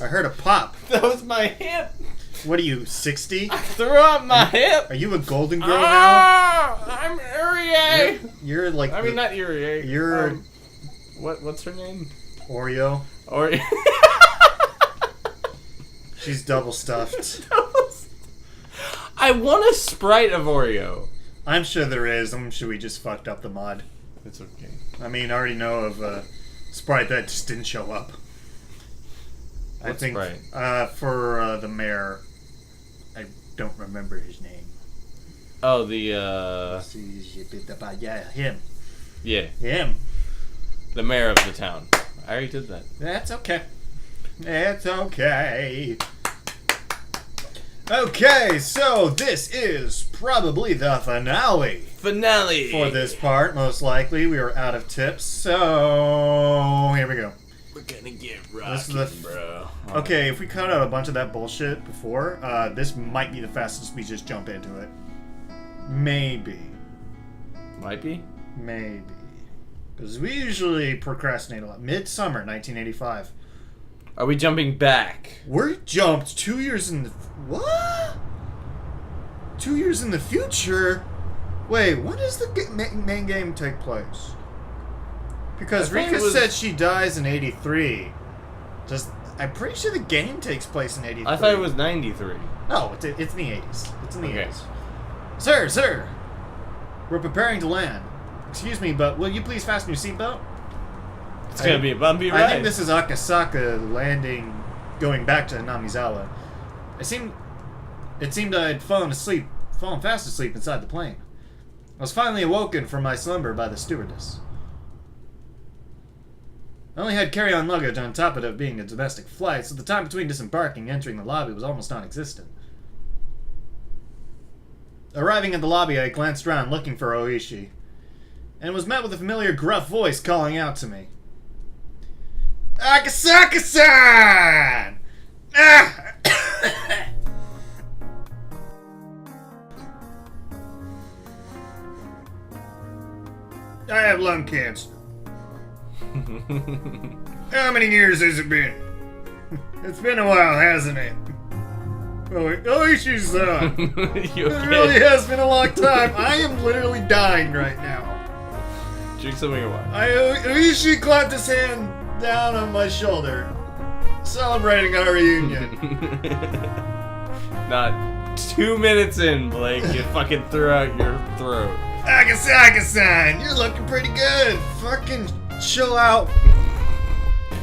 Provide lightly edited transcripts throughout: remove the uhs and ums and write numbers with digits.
I heard a pop. That was my hip. What are you, 60? I threw out my hip. Are you a golden girl now? I'm Irie. You're like... I mean, not Irie. You're... What's her name? Oreo. Oreo. She's double stuffed. I want a Sprite of Oreo. I'm sure there is. I'm sure we just fucked up the mod. It's okay. I mean, I already know of a Sprite that just didn't show up. What Sprite? For the mayor. I don't remember his name. Oh, yeah, him. Yeah. Him. The mayor of the town. I already did that. That's okay. It's okay. Okay, so this is probably the finale. Finale! For this part, most likely. We are out of tips, so here we go. We're gonna get rockin', bro. Okay, if we cut out a bunch of that bullshit before, this might be the fastest we just jump into it. Maybe. Might be? Maybe. Because we usually procrastinate a lot. Midsummer, 1985. Are we jumping back? We're jumped 2 years in the... What? 2 years in the future? Wait, when does the main game take place? Because Rika said she dies in 83. I'm pretty sure the game takes place in 83. I thought it was 93. No, it's in the 80s. It's in the 80s. Sir! We're preparing to land. Excuse me, but will you please fasten your seatbelt? It's gonna be a bumpy ride. I think this is Akasaka landing, going back to Namizawa. It seemed I'd fallen fast asleep inside the plane. I was finally awoken from my slumber by the stewardess. I only had carry-on luggage on top of it being a domestic flight, so the time between disembarking and entering the lobby was almost non-existent. Arriving at the lobby, I glanced around looking for Oishi, and was met with a familiar gruff voice calling out to me. Akasaka-san! Ah! I have lung cancer. How many years has it been? It's been a while, hasn't it? Oishi-san! It really has been a long time. I am literally dying right now. Drink something or what? Oishi clapped his hand down on my shoulder, celebrating our reunion. Not 2 minutes in, Blake, you fucking threw out your throat. Akasaka-san, you're looking pretty good. Fucking chill out.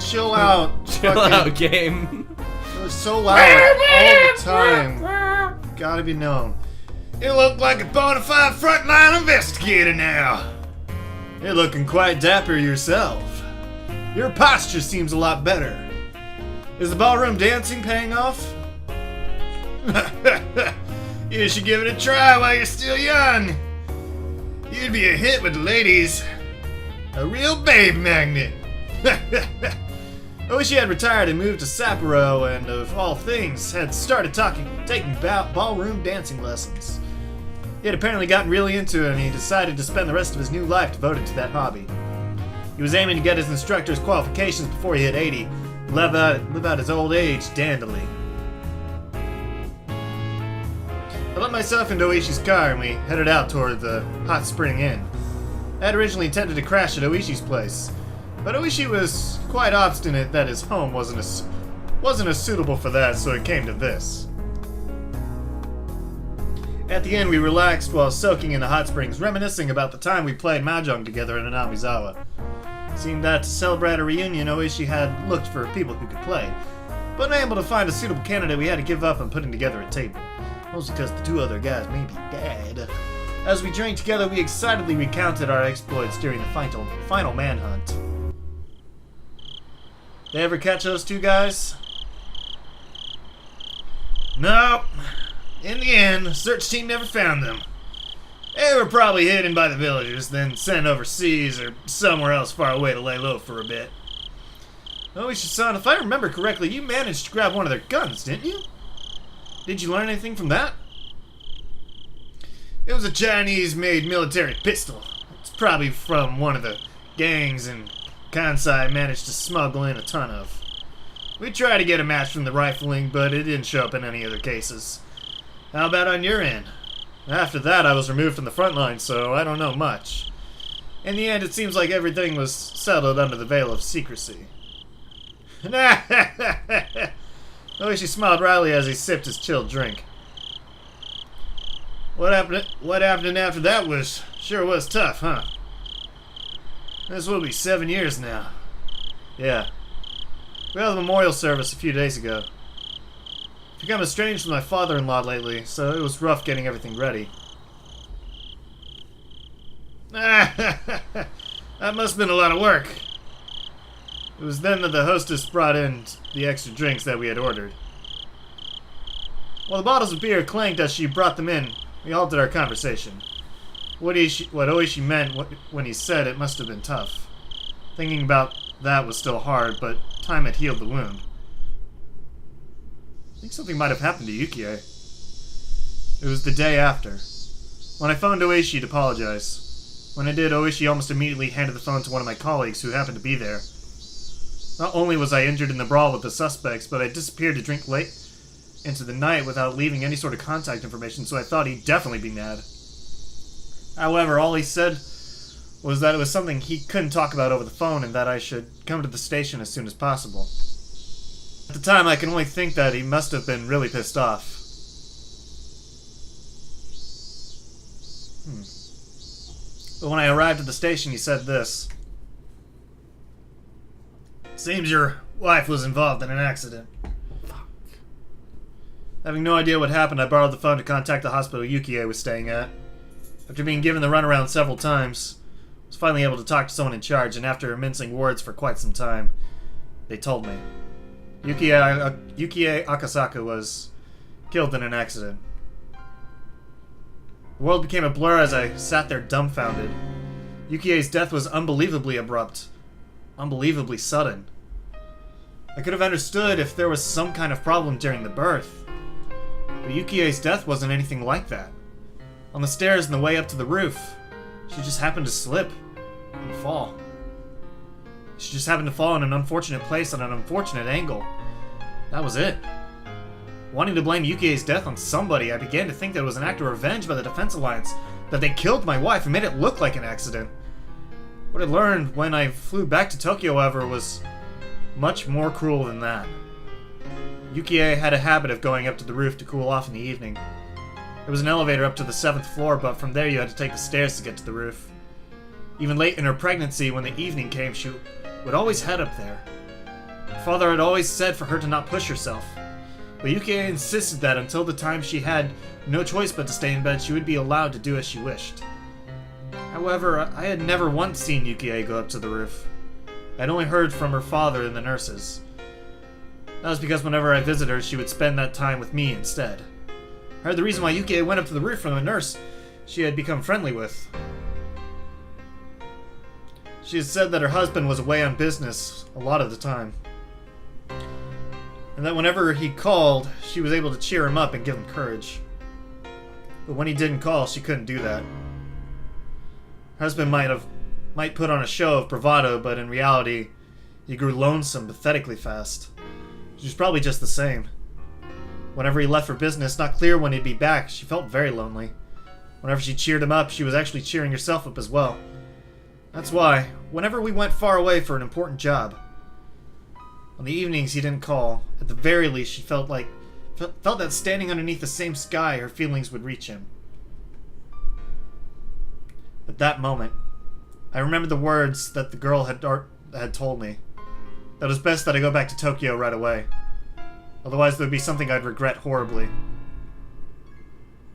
Chill out. Chill out, game. It was so loud all the time. Gotta be known. You look like a bona fide frontline investigator now. You're looking quite dapper yourself. Your posture seems a lot better. Is the ballroom dancing paying off? You should give it a try while you're still young. You'd be a hit with the ladies. A real babe magnet. Oishi had retired and moved to Sapporo and, of all things, had started taking ballroom dancing lessons. He had apparently gotten really into it and he decided to spend the rest of his new life devoted to that hobby. He was aiming to get his instructor's qualifications before he hit 80, live out his old age dandily. I let myself into Oishi's car and we headed out toward the Hot Spring Inn. I had originally intended to crash at Oishi's place, but Oishi was quite obstinate that his home wasn't as suitable for that, so it came to this. At the inn, we relaxed while soaking in the hot springs, reminiscing about the time we played mahjong together in Namizawa. It seemed that to celebrate a reunion, Oishi had looked for people who could play, but unable to find a suitable candidate, we had to give up on putting together a table. Mostly because the two other guys may be dead. As we drank together, we excitedly recounted our exploits during the final manhunt. They ever catch those two guys? No. In the end, the search team never found them. They were probably hidden by the villagers, then sent overseas or somewhere else far away to lay low for a bit. Oishi-san, if I remember correctly, you managed to grab one of their guns, didn't you? Did you learn anything from that? It was a Chinese-made military pistol. It's probably from one of the gangs in Kansai I managed to smuggle in a ton of. We tried to get a match from the rifling, but it didn't show up in any other cases. How about on your end? After that, I was removed from the front line, so I don't know much. In the end, it seems like everything was settled under the veil of secrecy. Oishi smiled wryly as he sipped his chilled drink. What happened after that sure was tough, huh? This will be 7 years now. Yeah. We had a memorial service a few days ago. I've become estranged with my father-in-law lately, so it was rough getting everything ready. That must have been a lot of work. It was then that the hostess brought in the extra drinks that we had ordered. While the bottles of beer clanked as she brought them in, we halted our conversation. What Oishi meant when he said it must have been tough. Thinking about that was still hard, but time had healed the wound. I think something might have happened to Yukie. It was the day after. When I phoned Oishi to apologize. When I did, Oishi almost immediately handed the phone to one of my colleagues who happened to be there. Not only was I injured in the brawl with the suspects, but I disappeared to drink late into the night without leaving any sort of contact information, so I thought he'd definitely be mad. However, all he said was that it was something he couldn't talk about over the phone and that I should come to the station as soon as possible. At the time, I can only think that he must have been really pissed off. But when I arrived at the station, he said this. Seems your wife was involved in an accident. Fuck. Having no idea what happened, I borrowed the phone to contact the hospital Yukie was staying at. After being given the runaround several times, I was finally able to talk to someone in charge, and after mincing words for quite some time, they told me. Yukie Akasaka was killed in an accident. The world became a blur as I sat there dumbfounded. Yukie's death was unbelievably abrupt. Unbelievably sudden. I could have understood if there was some kind of problem during the birth. But Yukie's death wasn't anything like that. On the stairs on the way up to the roof, she just happened to slip and fall. She just happened to fall in an unfortunate place at an unfortunate angle. That was it. Wanting to blame Yukie's death on somebody, I began to think that it was an act of revenge by the Defense Alliance, that they killed my wife and made it look like an accident. What I learned when I flew back to Tokyo, however, was much more cruel than that. Yukie had a habit of going up to the roof to cool off in the evening. There was an elevator up to the 7th floor, but from there you had to take the stairs to get to the roof. Even late in her pregnancy, when the evening came, she would always head up there. Her father had always said for her to not push herself, but Yukie insisted that until the time she had no choice but to stay in bed, she would be allowed to do as she wished. However, I had never once seen Yukie go up to the roof. I had only heard from her father and the nurses. That was because whenever I visited her, she would spend that time with me instead. I heard the reason why Yukie went up to the roof from a nurse she had become friendly with. She had said that her husband was away on business a lot of the time. And that whenever he called, she was able to cheer him up and give him courage. But when he didn't call, she couldn't do that. Her husband might put on a show of bravado, but in reality, he grew lonesome pathetically fast. She was probably just the same. Whenever he left for business, not clear when he'd be back, she felt very lonely. Whenever she cheered him up, she was actually cheering herself up as well. That's why, whenever we went far away for an important job, on the evenings he didn't call, at the very least she felt that standing underneath the same sky, her feelings would reach him. At that moment, I remembered the words that the girl had told me. That it was best that I go back to Tokyo right away. Otherwise there would be something I'd regret horribly.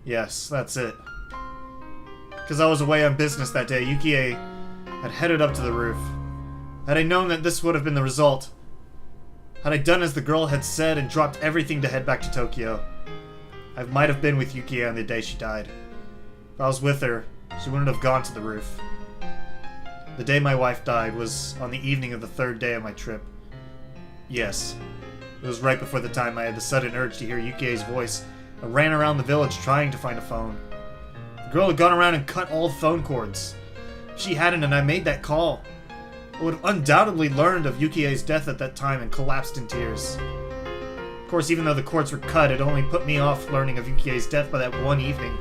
Yes, that's it. Because I was away on business that day, Yukie had headed up to the roof. Had I known that this would have been the result, had I done as the girl had said and dropped everything to head back to Tokyo, I might have been with Yukie on the day she died. If I was with her, she wouldn't have gone to the roof. The day my wife died was on the evening of the 3rd day of my trip. Yes, it was right before the time I had the sudden urge to hear Yukie's voice. I ran around the village trying to find a phone. The girl had gone around and cut all the phone cords. She hadn't, and I made that call. I would have undoubtedly learned of Yukie's death at that time and collapsed in tears. Of course, even though the cords were cut, it only put me off learning of Yukie's death by that one evening.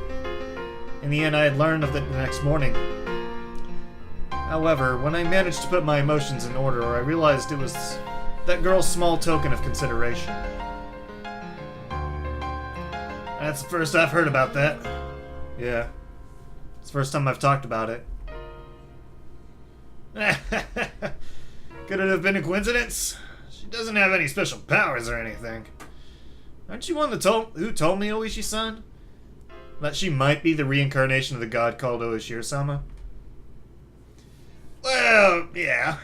In the end, I had learned of it the next morning. However, when I managed to put my emotions in order, I realized it was that girl's small token of consideration. That's the first I've heard about that. Yeah. It's the first time I've talked about it. Could it have been a coincidence? She doesn't have any special powers or anything. Aren't you one who told me, Oishi-san? That she might be the reincarnation of the god called Oishiro-sama? Well, yeah.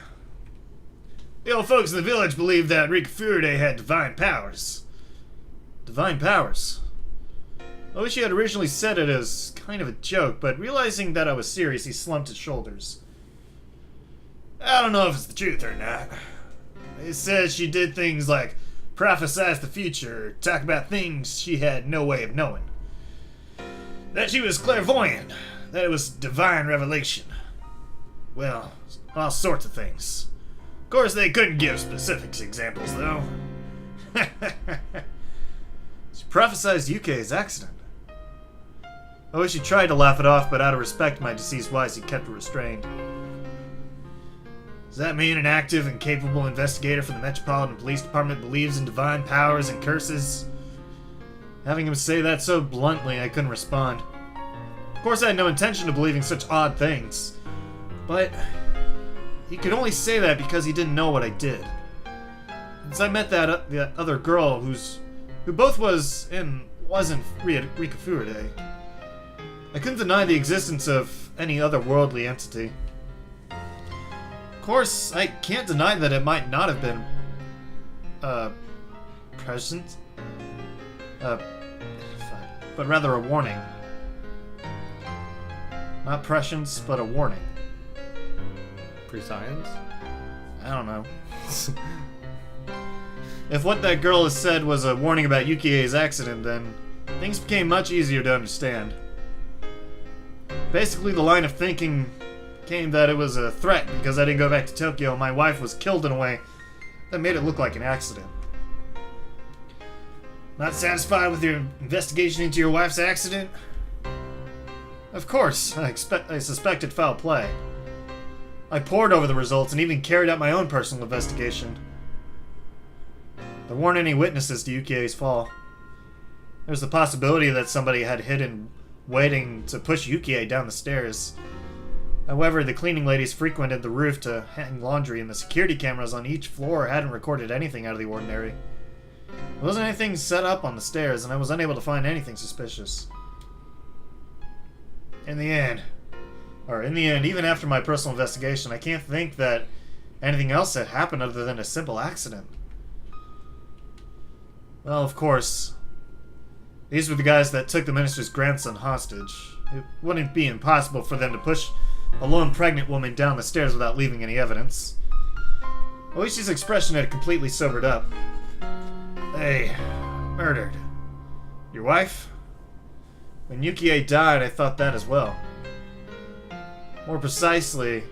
The old folks in the village believed that Rika Furude had divine powers. Divine powers? Oishi had originally said it as kind of a joke, but realizing that I was serious, he slumped his shoulders. I don't know if it's the truth or not. It says she did things like prophesize the future, talk about things she had no way of knowing. That she was clairvoyant, that it was divine revelation. Well, all sorts of things. Of course, they couldn't give specific examples, though. She prophesized Yukie's accident. Oishi tried to laugh it off, but out of respect to my deceased wife, he kept her restrained. Does that mean an active and capable investigator for the Metropolitan Police Department believes in divine powers and curses? Having him say that so bluntly, I couldn't respond. Of course, I had no intention of believing such odd things. But he could only say that because he didn't know what I did. Since I met the other girl who both was and wasn't Rika Furude, I couldn't deny the existence of any otherworldly entity. Of course, I can't deny that it might not have been present, but rather a warning. Not prescience, but a warning. Prescience? I don't know. If what that girl has said was a warning about Yukie's accident, then things became much easier to understand. Basically, the line of thinking came that it was a threat because I didn't go back to Tokyo and my wife was killed in a way that made it look like an accident. Not satisfied with your investigation into your wife's accident? Of course, I suspected foul play. I pored over the results and even carried out my own personal investigation. There weren't any witnesses to Yukie's fall. There's the possibility that somebody had hidden, waiting to push Yukie down the stairs. However, the cleaning ladies frequented the roof to hang laundry, and the security cameras on each floor hadn't recorded anything out of the ordinary. There wasn't anything set up on the stairs, and I was unable to find anything suspicious. In the end, even after my personal investigation, I can't think that anything else had happened other than a simple accident. Well, of course, these were the guys that took the minister's grandson hostage. It wouldn't be impossible for them to push a lone pregnant woman down the stairs without leaving any evidence. Oishi's expression had completely sobered up. They murdered your wife? When Yukie died, I thought that as well. More precisely,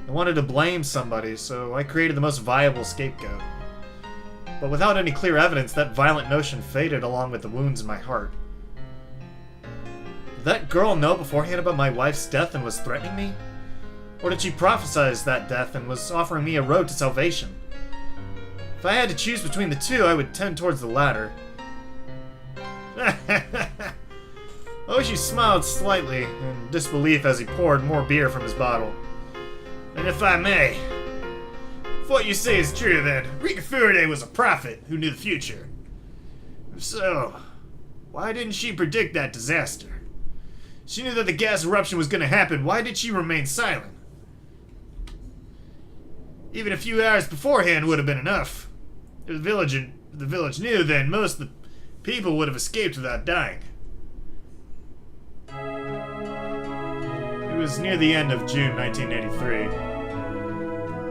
I wanted to blame somebody, so I created the most viable scapegoat. But without any clear evidence, that violent notion faded along with the wounds in my heart. Did that girl know beforehand about my wife's death and was threatening me? Or did she prophesize that death and was offering me a road to salvation? If I had to choose between the two, I would tend towards the latter. Oishi smiled slightly in disbelief as he poured more beer from his bottle. And if I may, if what you say is true, then Rika Furude was a prophet who knew the future. If so, why didn't she predict that disaster? She knew that the gas eruption was going to happen. Why did she remain silent? Even a few hours beforehand would have been enough. If the village knew, then most of the people would have escaped without dying. It was near the end of June 1983.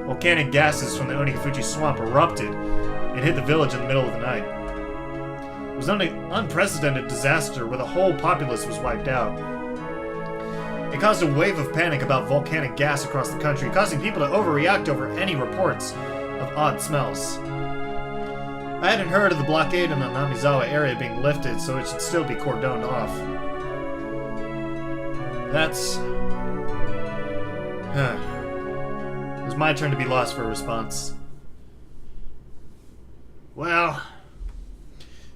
Volcanic gases from the Onikafuji swamp erupted and hit the village in the middle of the night. It was an unprecedented disaster where the whole populace was wiped out. It caused a wave of panic about volcanic gas across the country, causing people to overreact over any reports of odd smells. I hadn't heard of the blockade in the Namizawa area being lifted, so it should still be cordoned off. That's... It was my turn to be lost for a response. Well,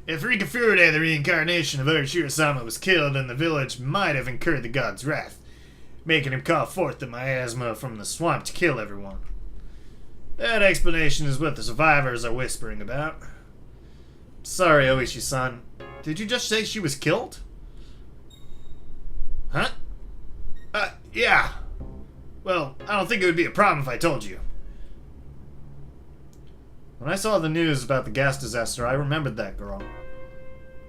if Rikafurude, the reincarnation of Urashiro-sama, was killed, then the village might have incurred the god's wrath, making him call forth the miasma from the swamp to kill everyone. That explanation is what the survivors are whispering about. Sorry, Oishi-san. Did you just say she was killed? Huh? Yeah. Well, I don't think it would be a problem if I told you. When I saw the news about the gas disaster, I remembered that girl.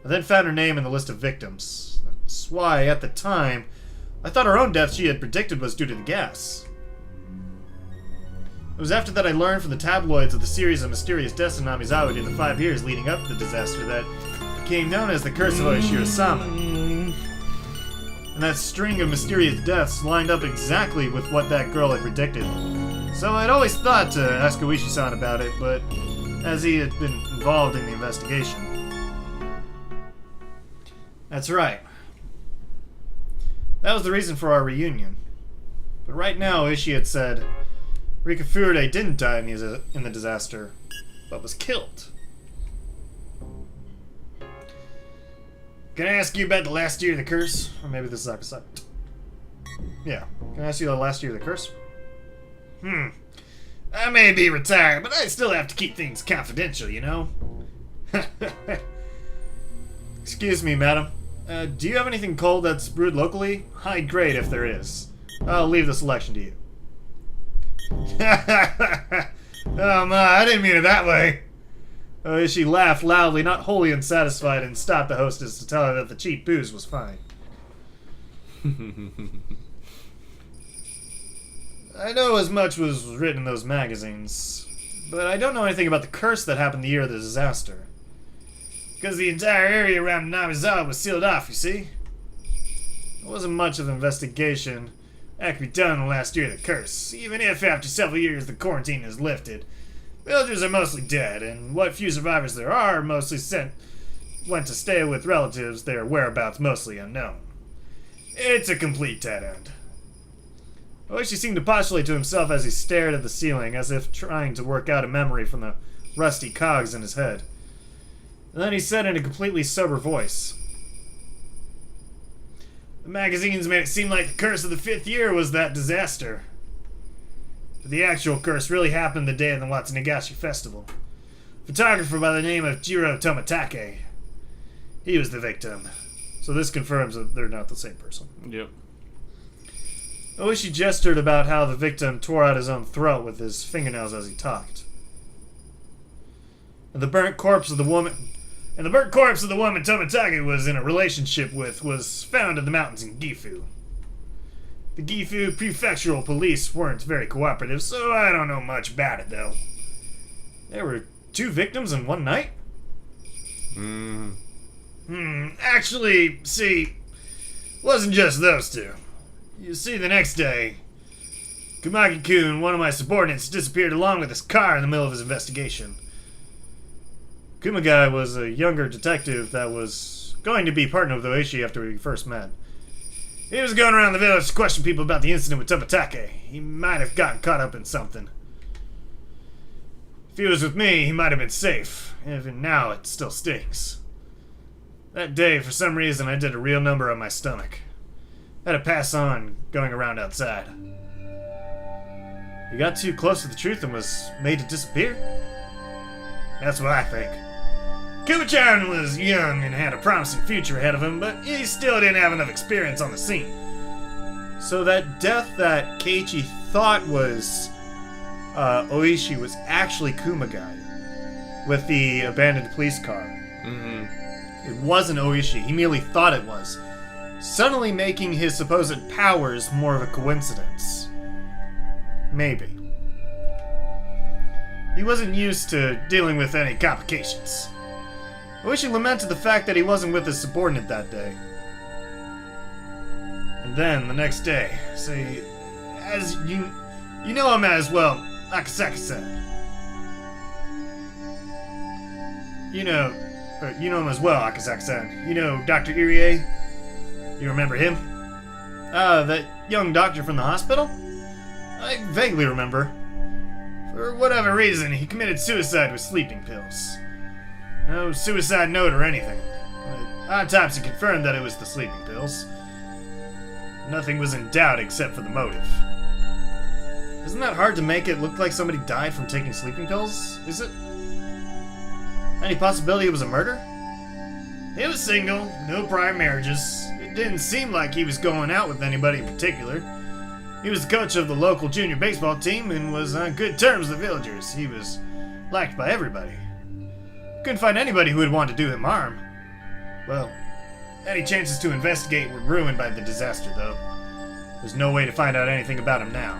I then found her name in the list of victims. That's why, at the time, I thought her own death she had predicted was due to the gas. It was after that I learned from the tabloids of the series of mysterious deaths in Namizawa during the 5 years leading up to the disaster that became known as the Curse of Oishiro-sama. And that string of mysterious deaths lined up exactly with what that girl had predicted. So I'd always thought to ask Oishi-san about it, but as he had been involved in the investigation. That's right. That was the reason for our reunion. But right now, Oishi had said Rikafurude didn't die in the disaster, but was killed. Can I ask you about the last year of the curse? Or maybe this is Akusai. Yeah. Can I ask you the last year of the curse? I may be retired, but I still have to keep things confidential, you know? Excuse me, madam. Do you have anything cold that's brewed locally? High grade if there is. I'll leave the selection to you. Oh my, I didn't mean it that way. She laughed loudly, not wholly unsatisfied, and stopped the hostess to tell her that the cheap booze was fine. I know as much was written in those magazines, but I don't know anything about the curse that happened the year of the disaster. Because the entire area around Namizawa was sealed off, you see? There wasn't much of an investigation that could be done in the last year of the curse, even if after several years the quarantine is lifted. Villagers are mostly dead, and what few survivors there are mostly went to stay with relatives, their whereabouts mostly unknown. It's a complete dead end. Oishi seemed to postulate to himself as he stared at the ceiling, as if trying to work out a memory from the rusty cogs in his head. And then he said in a completely sober voice, "The magazines made it seem like the curse of the 5th year was that disaster. But the actual curse really happened the day of the Watsunegashi festival. A photographer by the name of Jiro Tomatake. He was the victim." So this confirms that they're not the same person. Yep. Oishi gestured about how the victim tore out his own throat with his fingernails as he talked. And the burnt corpse of the woman Tomatake was in a relationship with was found in the mountains in Gifu. The Gifu prefectural police weren't very cooperative, so I don't know much about it, though. There were 2 victims in one night? Actually, see, wasn't just those 2. You see, the next day, Kumaki-kun, one of my subordinates, disappeared along with his car in the middle of his investigation. Kumagai was a younger detective that was going to be partner with Oishi after we first met. He was going around the village to question people about the incident with Tomatake. He might have gotten caught up in something. If he was with me, he might have been safe. Even now, it still stings. That day, for some reason, I did a real number on my stomach. I had to pass on going around outside. He got too close to the truth and was made to disappear? That's what I think. Kuma-chan was young and had a promising future ahead of him, but he still didn't have enough experience on the scene. So that death that Keiichi thought was Oishi was actually Kumagai with the abandoned police car. It wasn't Oishi. He merely thought it was, suddenly making his supposed powers more of a coincidence. Maybe. He wasn't used to dealing with any complications. Oishi lamented the fact that he wasn't with his subordinate that day. And then, the next day, say, as you know him as, well, Akasaka-san. You know him as well, Akasaka-san. You know Dr. Irie? You remember him? That young doctor from the hospital? I vaguely remember. For whatever reason, he committed suicide with sleeping pills. No suicide note or anything. But autopsy confirmed that it was the sleeping pills. Nothing was in doubt except for the motive. Isn't that hard to make it look like somebody died from taking sleeping pills? Is it? Any possibility it was a murder? He was single, no prior marriages. It didn't seem like he was going out with anybody in particular. He was the coach of the local junior baseball team and was on good terms with the villagers. He was liked by everybody. Couldn't find anybody who would want to do him harm. Well, any chances to investigate were ruined by the disaster, though. There's no way to find out anything about him now.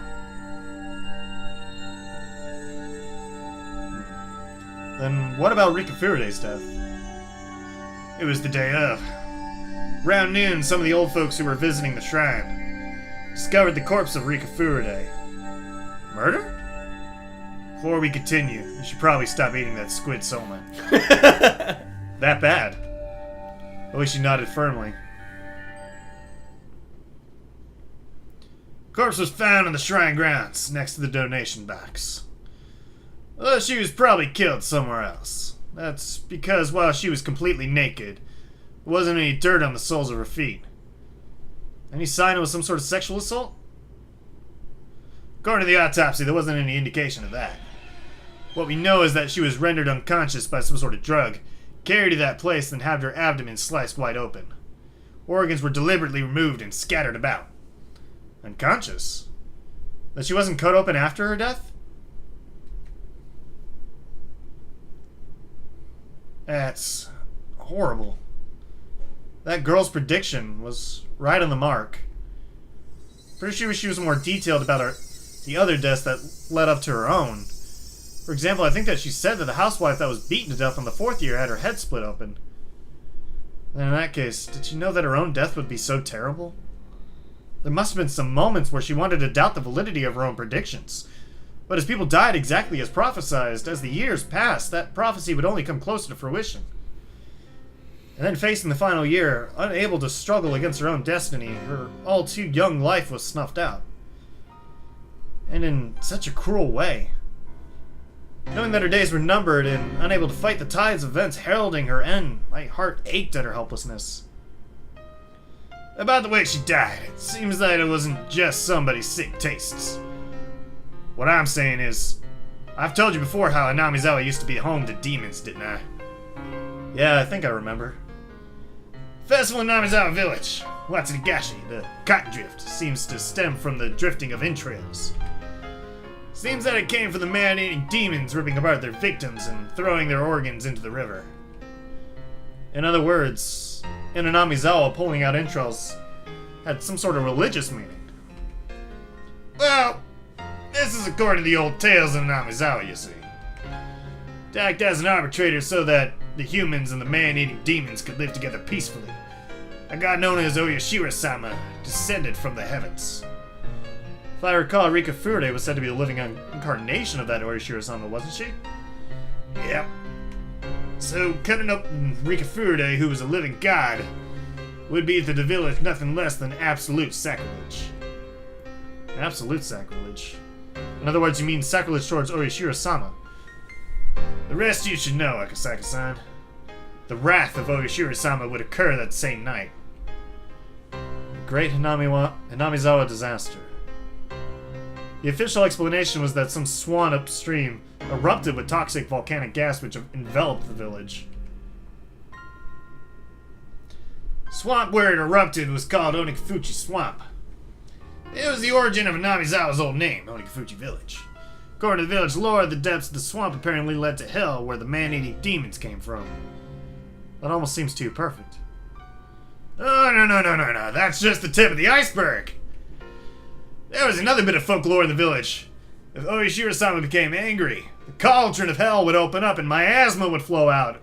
Then what about Rika Furude's death? It was the day of. Around noon, some of the old folks who were visiting the shrine discovered the corpse of Rika Furude. Murder? Before we continue, you should probably stop eating that squid soma. That bad? Oishi nodded firmly. Corpse was found in the shrine grounds, next to the donation box. Well, she was probably killed somewhere else. That's because while she was completely naked, there wasn't any dirt on the soles of her feet. Any sign it was some sort of sexual assault? According to the autopsy, there wasn't any indication of that. What we know is that she was rendered unconscious by some sort of drug, carried to that place, then had her abdomen sliced wide open. Organs were deliberately removed and scattered about. Unconscious? That she wasn't cut open after her death? That's horrible. That girl's prediction was right on the mark. Pretty sure she was more detailed about the other deaths that led up to her own. For example, I think that she said that the housewife that was beaten to death on the 4th year had her head split open. Then in that case, did she know that her own death would be so terrible? There must have been some moments where she wanted to doubt the validity of her own predictions. But as people died exactly as prophesized, as the years passed, that prophecy would only come closer to fruition. And then facing the final year, unable to struggle against her own destiny, her all too young life was snuffed out. And in such a cruel way. Knowing that her days were numbered and unable to fight the tides of events heralding her end, my heart ached at her helplessness. About the way she died, it seems that it wasn't just somebody's sick tastes. What I'm saying is, I've told you before how Anamizawa used to be home to demons, didn't I? Yeah, I think I remember. Festival in Namizawa Village, Higurashi, the cotton drift, seems to stem from the drifting of entrails. Seems that it came from the man-eating demons ripping apart their victims and throwing their organs into the river. In other words, in Anamizawa, pulling out entrails had some sort of religious meaning. Well, this is according to the old tales in Anamizawa, you see. To act as an arbitrator so that the humans and the man-eating demons could live together peacefully. A god known as Oyashiro-sama descended from the heavens. If I recall, Rika Furude was said to be the living incarnation of that Oyashiro-sama, wasn't she? Yep. So, cutting up Rika Furude, who was a living god, would be to the village nothing less than absolute sacrilege. Absolute sacrilege? In other words, you mean sacrilege towards Oyashiro-sama. The rest you should know, Akasaka-san. The wrath of Oyashiro-sama would occur that same night. The Great Hinamizawa Disaster. The official explanation was that some swan upstream erupted with toxic volcanic gas which enveloped the village. Swamp where it erupted was called Onikafuchi Swamp. It was the origin of Hinamizawa's old name, Onikafuchi Village. According to the village lore, the depths of the swamp apparently led to hell, where the man-eating demons came from. That almost seems too perfect. Oh, no. That's just the tip of the iceberg. There was another bit of folklore in the village. If Oyashiro-sama became angry, the cauldron of hell would open up and miasma would flow out.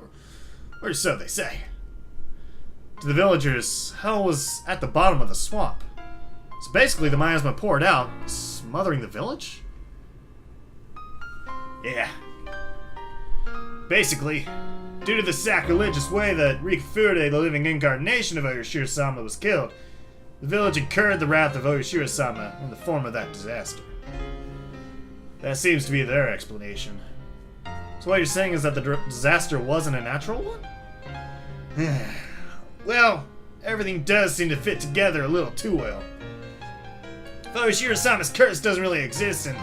Or so they say. To the villagers, hell was at the bottom of the swamp. So basically, the miasma poured out, smothering the village? Yeah. Basically, due to the sacrilegious way that Rikufure, the living incarnation of Oyashiro-sama, was killed, the village incurred the wrath of Oyashiro-sama in the form of that disaster. That seems to be their explanation. So what you're saying is that the disaster wasn't a natural one? Well, everything does seem to fit together a little too well. If Oyashiro-sama's curse doesn't really exist and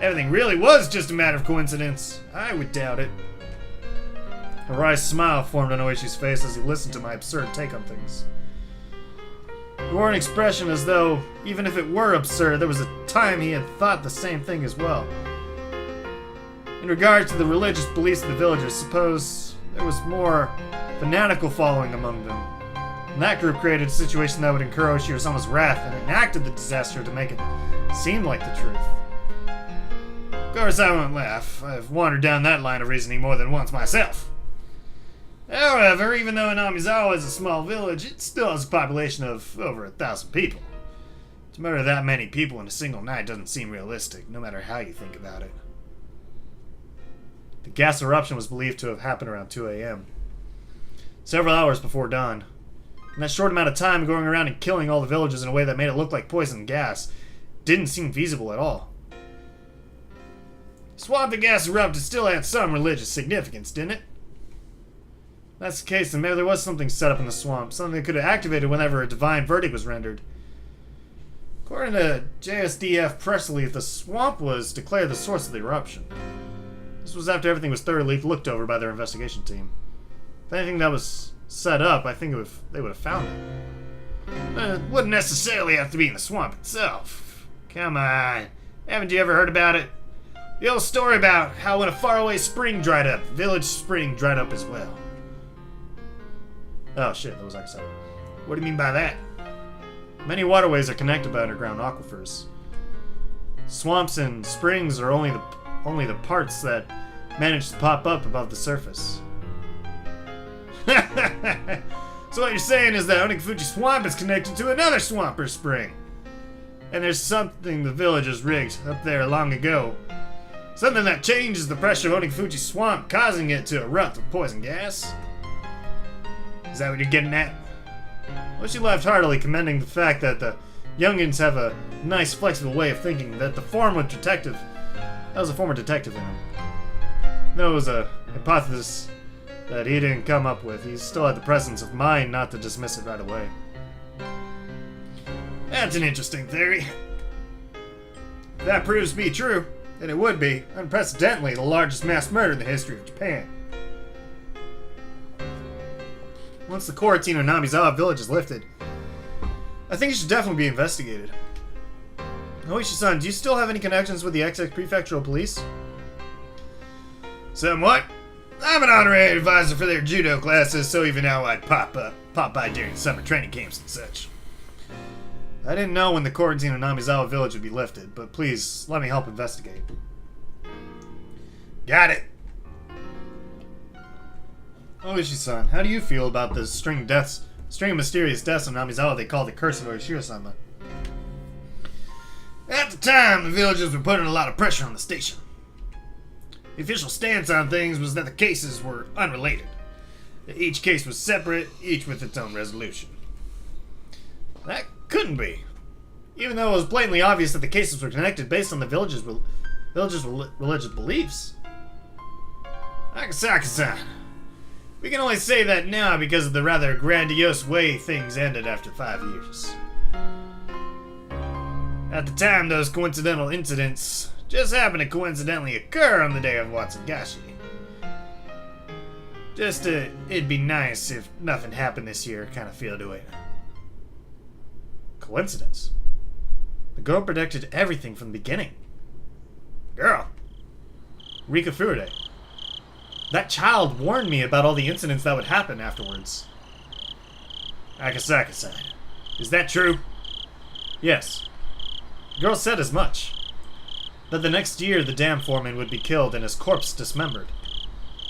everything really was just a matter of coincidence, I would doubt it. A wry smile formed on Oishi's face as he listened to my absurd take on things. He wore an expression as though, even if it were absurd, there was a time he had thought the same thing as well. In regard to the religious beliefs of the villagers, suppose there was more fanatical following among them. And that group created a situation that would incur Oshiro-sama's wrath and enacted the disaster to make it seem like the truth. Of course, I won't laugh. I've wandered down that line of reasoning more than once myself. However, even though Inamizawa is a small village, it still has a population of over 1,000 people. To murder that many people in a single night doesn't seem realistic, no matter how you think about it. The gas eruption was believed to have happened around 2 a.m. Several hours before dawn. In that short amount of time, going around and killing all the villagers in a way that made it look like poison gas didn't seem feasible at all. The swamp the gas erupted still had some religious significance, didn't it? If that's the case, then maybe there was something set up in the swamp, something that could have activated whenever a divine verdict was rendered. According to JSDF press release, the swamp was declared the source of the eruption. This was after everything was thoroughly looked over by their investigation team. If anything that was set up, I think they would have found it. It wouldn't necessarily have to be in the swamp itself. Come on, haven't you ever heard about it? The old story about how when a faraway spring dried up, the village spring dried up as well. Oh shit, that was Akasaka. What do you mean by that? Many waterways are connected by underground aquifers. Swamps and springs are only the parts that manage to pop up above the surface. So what you're saying is that Onikafuji Swamp is connected to another swamp or spring. And there's something the villagers rigged up there long ago. Something that changes the pressure of Onikafuji Swamp, causing it to erupt with poison gas? Is that what you're getting at? Well, she laughed heartily, commending the fact that the youngins have a nice, flexible way of thinking, that the former detective... That was a former detective in him. That was a hypothesis that he didn't come up with. He still had the presence of mind not to dismiss it right away. That's an interesting theory. If that proves to be true, then it would be, unprecedentedly, the largest mass murder in the history of Japan. Once the quarantine on Namizawa village is lifted, I think it should definitely be investigated. Oishi-san, do you still have any connections with the XX Prefectural Police? Somewhat. I'm an honorary advisor for their judo classes, so even now I'd pop by during summer training camps and such. I didn't know when the quarantine on Namizawa village would be lifted, but please, let me help investigate. Got it. Oishi-san, how do you feel about the string of mysterious deaths on Namizawa they call the curse of Oyashiro-sama? At the time, the villagers were putting a lot of pressure on the station. The official stance on things was that the cases were unrelated. That each case was separate, each with its own resolution. That couldn't be. Even though it was blatantly obvious that the cases were connected based on the villagers' religious beliefs. Akasaka-san, we can only say that now because of the rather grandiose way things ended after 5 years. At the time, those coincidental incidents just happened to coincidentally occur on the day of Watsugashi. It'd be nice if nothing happened this year kind of feel to it. Coincidence? The girl predicted everything from the beginning. Girl. Rika Furude. That child warned me about all the incidents that would happen afterwards. Akasaka-san, is that true? Yes. The girl said as much. That the next year the dam foreman would be killed and his corpse dismembered.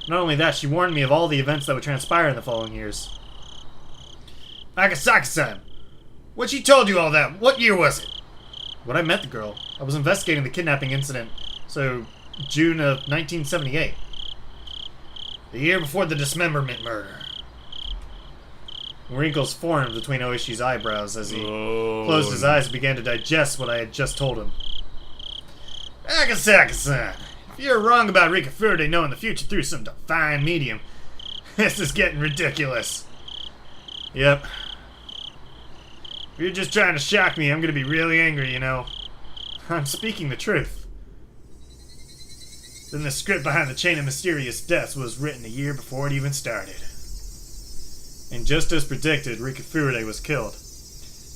Not only that, she warned me of all the events that would transpire in the following years. Akasaka-san, When she told you all that, what year was it? When I met the girl, I was investigating the kidnapping incident, so June of 1978. The year before the dismemberment murder. Wrinkles formed between Oishi's eyebrows as he closed his eyes and began to digest what I had just told him. Akasaka-san, if you're wrong about Rika Furude knowing the future through some divine medium, this is getting ridiculous. Yep. If you're just trying to shock me, I'm gonna be really angry, you know. I'm speaking the truth. Then the script behind the Chain of Mysterious Deaths was written a year before it even started. And just as predicted, Rika Furude was killed.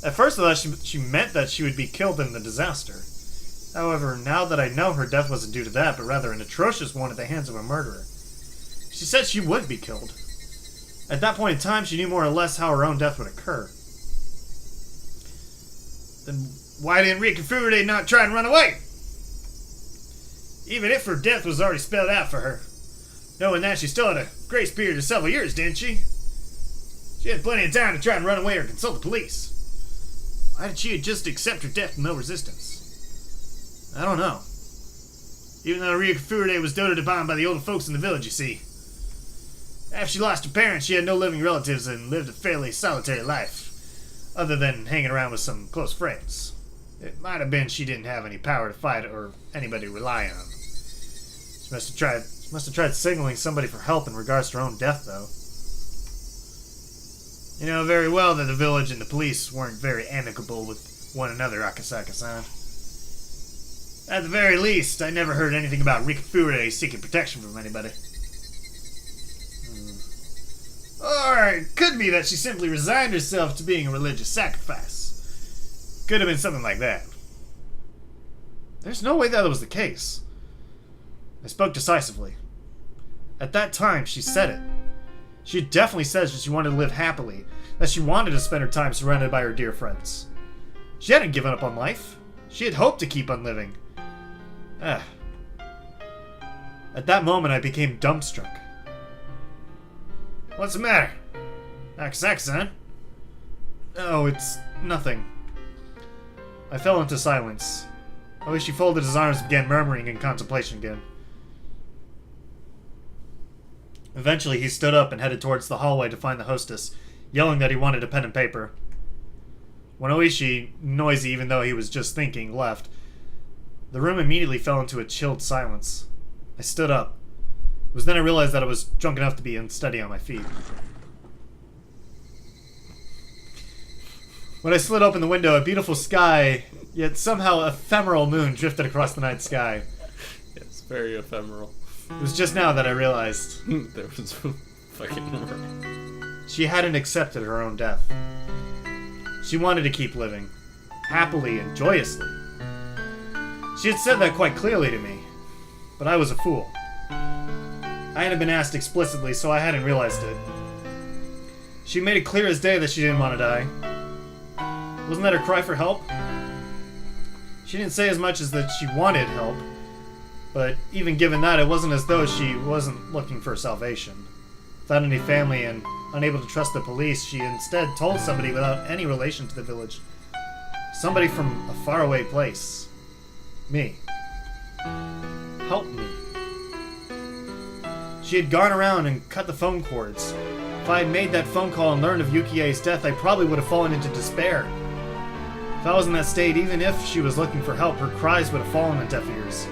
At first I thought she meant that she would be killed in the disaster. However, now that I know her death wasn't due to that, but rather an atrocious one at the hands of a murderer. She said she would be killed. At that point in time, she knew more or less how her own death would occur. Then why didn't Rika Furude not try and run away? Even if her death was already spelled out for her. Knowing that, she still had a grace period of several years, didn't she? She had plenty of time to try and run away or consult the police. Why did she just accept her death with no resistance? I don't know. Even though Rika Furude was doted upon by the older folks in the village, you see. After she lost her parents, she had no living relatives and lived a fairly solitary life, other than hanging around with some close friends. It might have been she didn't have any power to fight or anybody to rely on. She must have tried signaling somebody for help in regards to her own death, though. You know very well that the village and the police weren't very amicable with one another, Akasaka-san. At the very least, I never heard anything about Rika Furude seeking protection from anybody. Or it could be that she simply resigned herself to being a religious sacrifice. Could have been something like that. There's no way that was the case. I spoke decisively. At that time, she said it. She definitely said that she wanted to live happily, that she wanted to spend her time surrounded by her dear friends. She hadn't given up on life. She had hoped to keep on living. At that moment, I became dumbstruck. What's the matter? Akasaka-san? Oh, it's nothing. I fell into silence. Oishi folded his arms and began murmuring in contemplation again. Eventually, he stood up and headed towards the hallway to find the hostess, yelling that he wanted a pen and paper. When Oishi, noisy even though he was just thinking, left, the room immediately fell into a chilled silence. I stood up. It was then I realized that I was drunk enough to be unsteady on my feet. When I slid open the window, a beautiful sky, yet somehow ephemeral moon drifted across the night sky. It's very ephemeral. It was just now that I realized. There was fucking... She hadn't accepted her own death. She wanted to keep living. Happily and joyously. She had said that quite clearly to me. But I was a fool. I hadn't been asked explicitly, so I hadn't realized it. She made it clear as day that she didn't want to die. Wasn't that her cry for help? She didn't say as much as that she wanted help, but even given that, it wasn't as though she wasn't looking for salvation. Without any family and unable to trust the police, she instead told somebody without any relation to the village. Somebody from a faraway place. Me. Help me. She had gone around and cut the phone cords. If I had made that phone call and learned of Yukie's death, I probably would have fallen into despair. If I was in that state, even if she was looking for help, her cries would have fallen on deaf ears.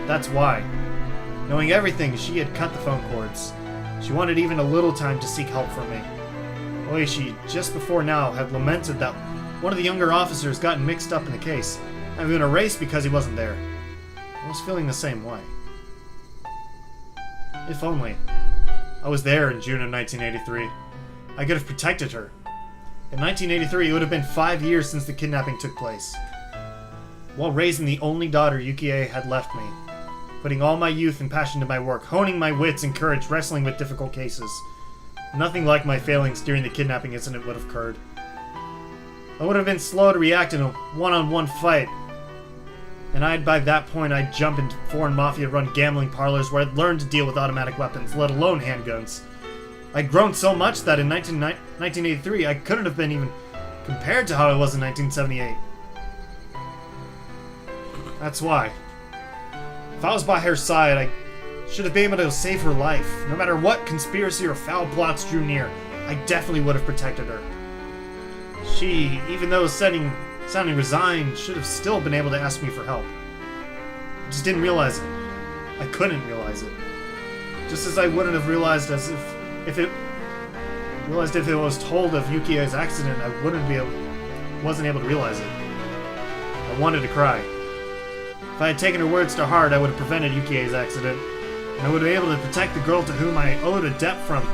That's why. Knowing everything, she had cut the phone cords. She wanted even a little time to seek help from me. Oishi, just before now, had lamented that one of the younger officers gotten mixed up in the case, and been erased because he wasn't there. I was feeling the same way. If only. I was there in June of 1983. I could have protected her. In 1983, it would have been 5 years since the kidnapping took place. While raising the only daughter Yukie had left me, putting all my youth and passion to my work, honing my wits and courage, wrestling with difficult cases. Nothing like my failings during the kidnapping incident would have occurred. I would have been slow to react in a one-on-one fight, and by that point, I'd jump into foreign mafia-run gambling parlors where I'd learned to deal with automatic weapons, let alone handguns. I'd grown so much that in 1983, I couldn't have been even compared to how it was in 1978. That's why. If I was by her side, I should have been able to save her life. No matter what conspiracy or foul plots drew near, I definitely would have protected her. She, even though sounding resigned, should have still been able to ask me for help. I just didn't realize it. I couldn't realize it. Just as I wouldn't have realized if it was told of Yukie's accident, I wasn't able to realize it. I wanted to cry. If I had taken her words to heart, I would have prevented Yukie's accident, and I would have been able to protect the girl to whom I owed a debt from,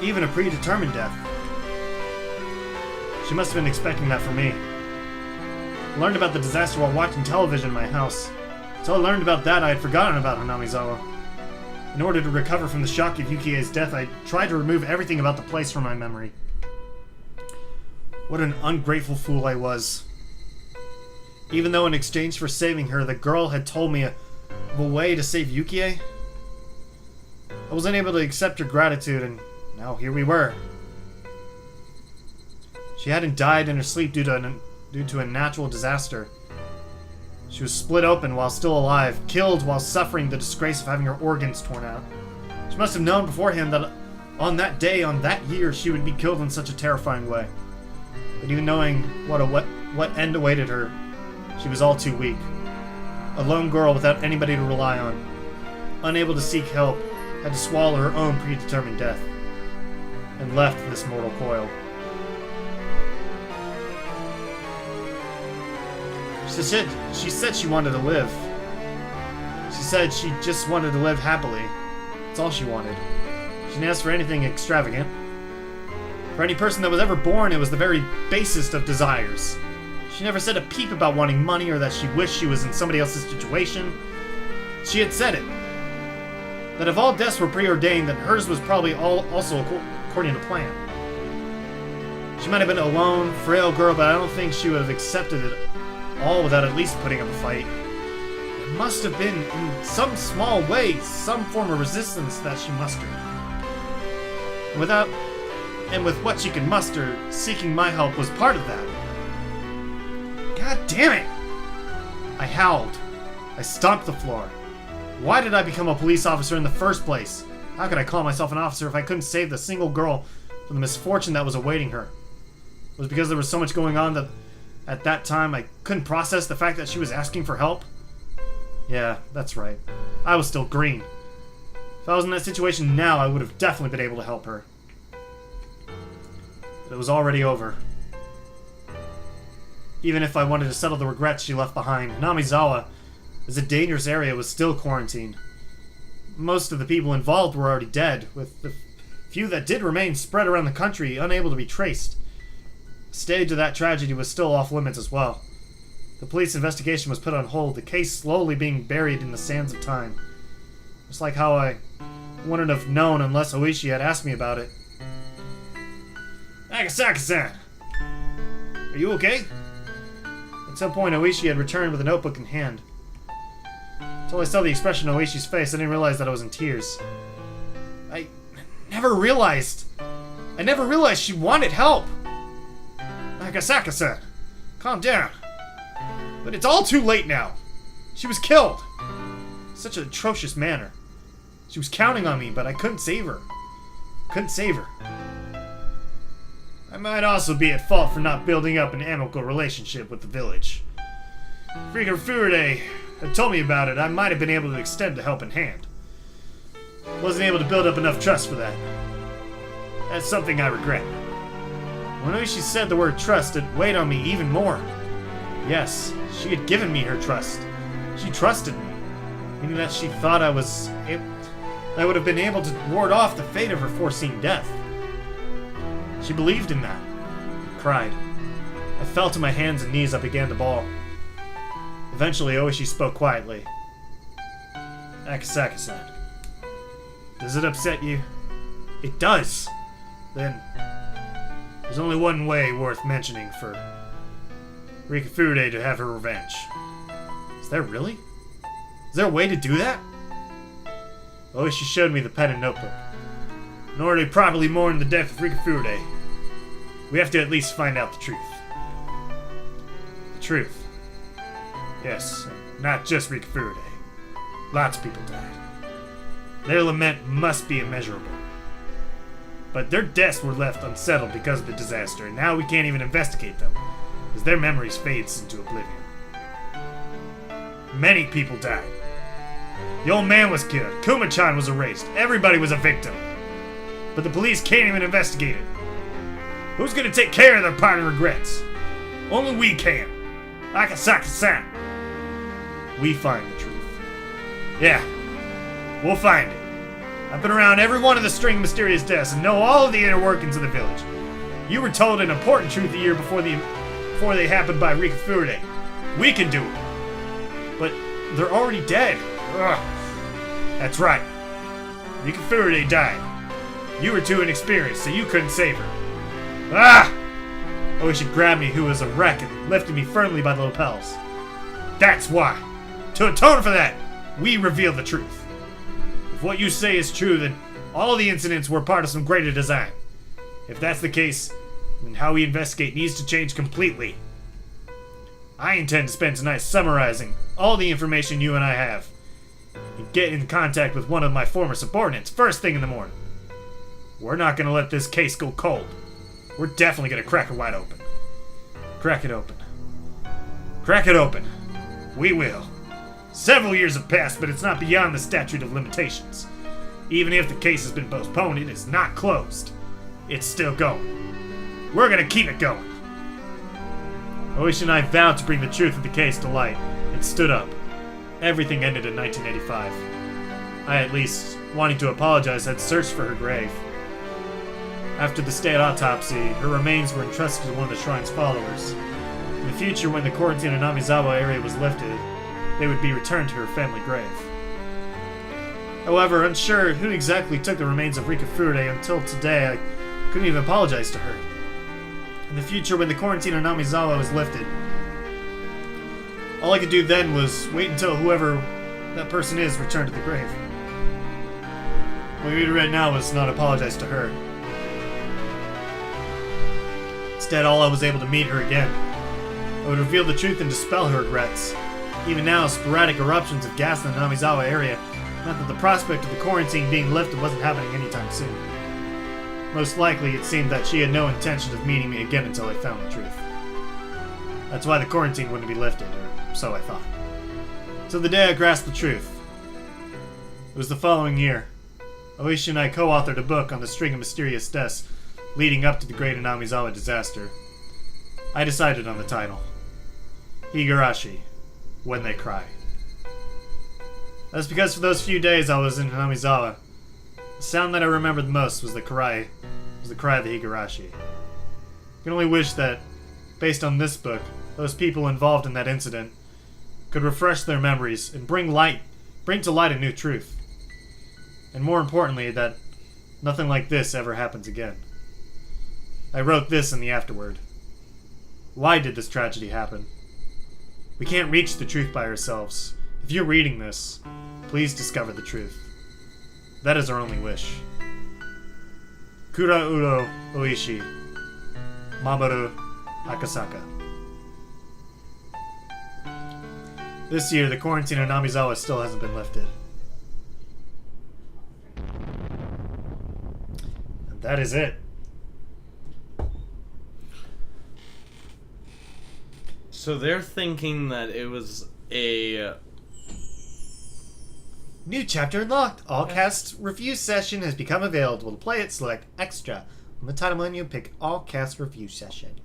even a predetermined death. She must have been expecting that from me. I learned about the disaster while watching television in my house. Until I learned about that, I had forgotten about Hanamizawa. In order to recover from the shock of Yukie's death, I tried to remove everything about the place from my memory. What an ungrateful fool I was. Even though in exchange for saving her, the girl had told me of a way to save Yukie, I was unable to accept her gratitude, and now here we were. She hadn't died in her sleep due to a natural disaster. She was split open while still alive, killed while suffering the disgrace of having her organs torn out. She must have known beforehand that on that day, on that year, she would be killed in such a terrifying way. But even knowing what end awaited her, she was all too weak. A lone girl without anybody to rely on, unable to seek help, had to swallow her own predetermined death, and left this mortal coil. She said she wanted to live. She said she just wanted to live happily. That's all she wanted. She didn't ask for anything extravagant. For any person that was ever born, it was the very basest of desires. She never said a peep about wanting money or that she wished she was in somebody else's situation. She had said it. That if all deaths were preordained, then hers was probably also according to plan. She might have been a lone, frail girl, but I don't think she would have accepted it all without at least putting up a fight. It must have been, in some small way, some form of resistance that she mustered. And with what she could muster, seeking my help was part of that. God damn it! I howled. I stomped the floor. Why did I become a police officer in the first place? How could I call myself an officer if I couldn't save the single girl from the misfortune that was awaiting her? It was because there was so much going on that at that time I couldn't process the fact that she was asking for help? Yeah, that's right. I was still green. If I was in that situation now, I would have definitely been able to help her. But it was already over. Even if I wanted to settle the regrets she left behind, Hanamizawa, as a dangerous area, was still quarantined. Most of the people involved were already dead, with the few that did remain spread around the country, unable to be traced. The stage of that tragedy was still off limits as well. The police investigation was put on hold, the case slowly being buried in the sands of time. Just like how I wouldn't have known unless Oishi had asked me about it. Nagasaki-san! Are you okay? At some point, Oishi had returned with a notebook in hand. Until I saw the expression on Oishi's face, I didn't realize that I was in tears. I never realized she wanted help! Nagasaki-san, calm down. But it's all too late now. She was killed. In such an atrocious manner. She was counting on me, but I couldn't save her. I might also be at fault for not building up an amicable relationship with the village. If Higurashi had told me about it, I might have been able to extend a helping hand. Wasn't able to build up enough trust for that. That's something I regret. When Oishi said the word trust, it weighed on me even more. Yes, she had given me her trust. She trusted me, meaning that she thought I would have been able to ward off the fate of her foreseen death. She believed in that. I cried. I fell to my hands and knees. I began to bawl. Eventually, Oishi spoke quietly. Nagasaki-san, does it upset you? It does. Then, there's only one way worth mentioning for Rikufude to have her revenge. Is there really? Is there a way to do that? Oishi showed me the pen and notebook. In order to properly mourn the death of Rikufude, we have to at least find out the truth. truth. Yes, not just Rikafuride. Lots of people died. Their lament must be immeasurable. But their deaths were left unsettled because of the disaster, and now we can't even investigate them, as their memories fades into oblivion. Many people died. The old man was killed, Kuma-chan was erased, everybody was a victim. But the police can't even investigate it. Who's gonna take care of their parting regrets? Only we can. Akasaka-san. We find the truth. Yeah, we'll find it. I've been around every one of the string of mysterious deaths and know all of the inner workings of the village. You were told an important truth a year before they happened by Rikafuride. We can do it. But they're already dead. Ugh. That's right. Rikafuride died. You were too inexperienced, so you couldn't save her. Ah! Oh, she grabbed me, who was a wreck, and lifted me firmly by the lapels. That's why. To atone for that, we reveal the truth. If what you say is true, then all of the incidents were part of some greater design. If that's the case, then how we investigate needs to change completely. I intend to spend tonight summarizing all the information you and I have, and get in contact with one of my former subordinates first thing in the morning. We're not going to let this case go cold. We're definitely going to crack it wide open. Crack it open. Crack it open. We will. Several years have passed, but it's not beyond the statute of limitations. Even if the case has been postponed, it is not closed. It's still going. We're going to keep it going. Oishi and I vowed to bring the truth of the case to light, and stood up. Everything ended in 1985. I, at least, wanting to apologize, had searched for her grave. After the state autopsy, her remains were entrusted to one of the shrine's followers. In the future, when the quarantine in Namizawa area was lifted, they would be returned to her family grave. However, unsure who exactly took the remains of Rikafuride until today, I couldn't even apologize to her. In the future, when the quarantine in Namizawa was lifted, all I could do then was wait until whoever that person is returned to the grave. What we did right now was not apologize to her. Instead, all I was able to meet her again. I would reveal the truth and dispel her regrets. Even now, sporadic eruptions of gas in the Namizawa area meant that the prospect of the quarantine being lifted wasn't happening anytime soon. Most likely, it seemed that she had no intention of meeting me again until I found the truth. That's why the quarantine wouldn't be lifted, or so I thought. Till the day I grasped the truth. It was the following year. Oishi and I co-authored a book on the string of mysterious deaths leading up to the Great Namizawa disaster. I decided on the title. Higurashi, When They Cry. That's because for those few days I was in Namizawa, the sound that I remembered most was the cry of the Higurashi. I can only wish that, based on this book, those people involved in that incident could refresh their memories and bring to light a new truth. And more importantly, that nothing like this ever happens again. I wrote this in the afterword. Why did this tragedy happen? We can't reach the truth by ourselves. If you're reading this, please discover the truth. That is our only wish. Kura Uro Oishi. Mamoru Akasaka. This year, the quarantine in Namizawa still hasn't been lifted. And that is it. So they're thinking that it was a... New chapter unlocked. All cast review session has become available. To play it, select Extra. On the title menu, pick All Cast Review Session.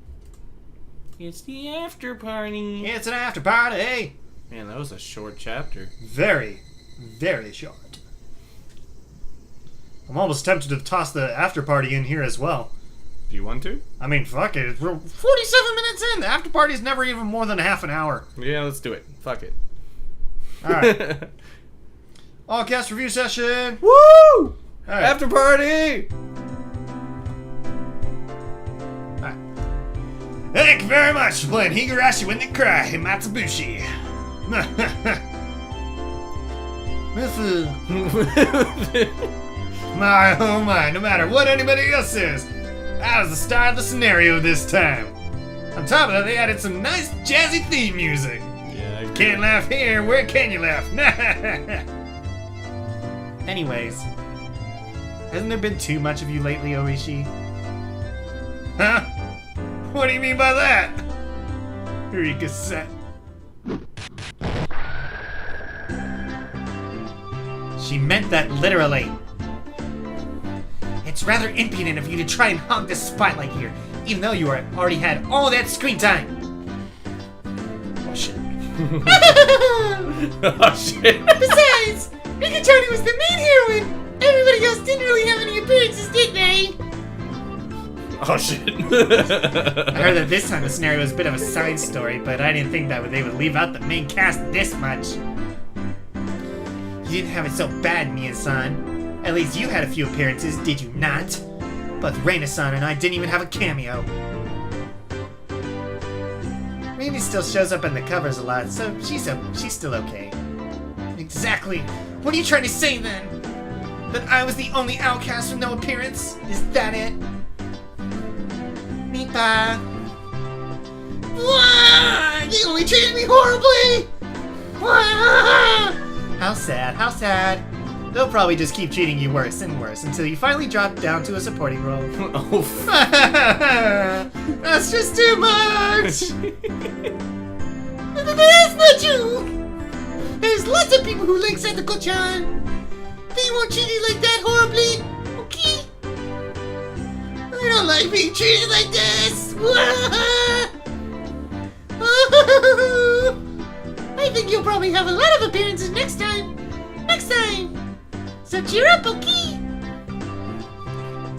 It's the after party. It's an after party. Man, that was a short chapter. Very, very short. I'm almost tempted to toss the after party in here as well. Do you want to? I mean, fuck it. We're 47 minutes in. The after party is never even more than half an hour. Yeah, let's do it. Fuck it. Alright. All cast review session. Woo! Right. After party! Alright. Thank you very much for playing Higurashi When They Cry, Himatsubushi. This is... my, oh my, no matter what anybody else says, that was the start of the scenario this time. On top of that, they added some nice jazzy theme music. Yeah, I Can't laugh here, where can you laugh? Anyways, hasn't there been too much of you lately, Oishi? Huh? What do you mean by that? Rika said. She meant that literally. It's rather impudent of you to try and hog the spotlight here, even though you already had all that screen time. Oh shit. Oh shit. Besides, Meakashi was the main heroine. Everybody else didn't really have any appearances, did they? Oh shit. I heard that this time the scenario was a bit of a side story, but I didn't think that they would leave out the main cast this much. You didn't have it so bad, Mia-san. At least you had a few appearances, did you not? But Reina-san and I didn't even have a cameo. Rainy still shows up in the covers a lot, so she's still okay. Exactly. What are you trying to say then? That I was the only outcast with no appearance? Is that it? Meepa. Why? They only treated me horribly. Why? How sad, how sad. They'll probably just keep treating you worse and worse until you finally drop down to a supporting role. Oh, that's just too much! That's not true. There's lots of people who like Sadako-chan. They won't treat you like that horribly, okay? I don't like being treated like this. I think you'll probably have a lot of appearances next time. Next time. So cheer up, okay?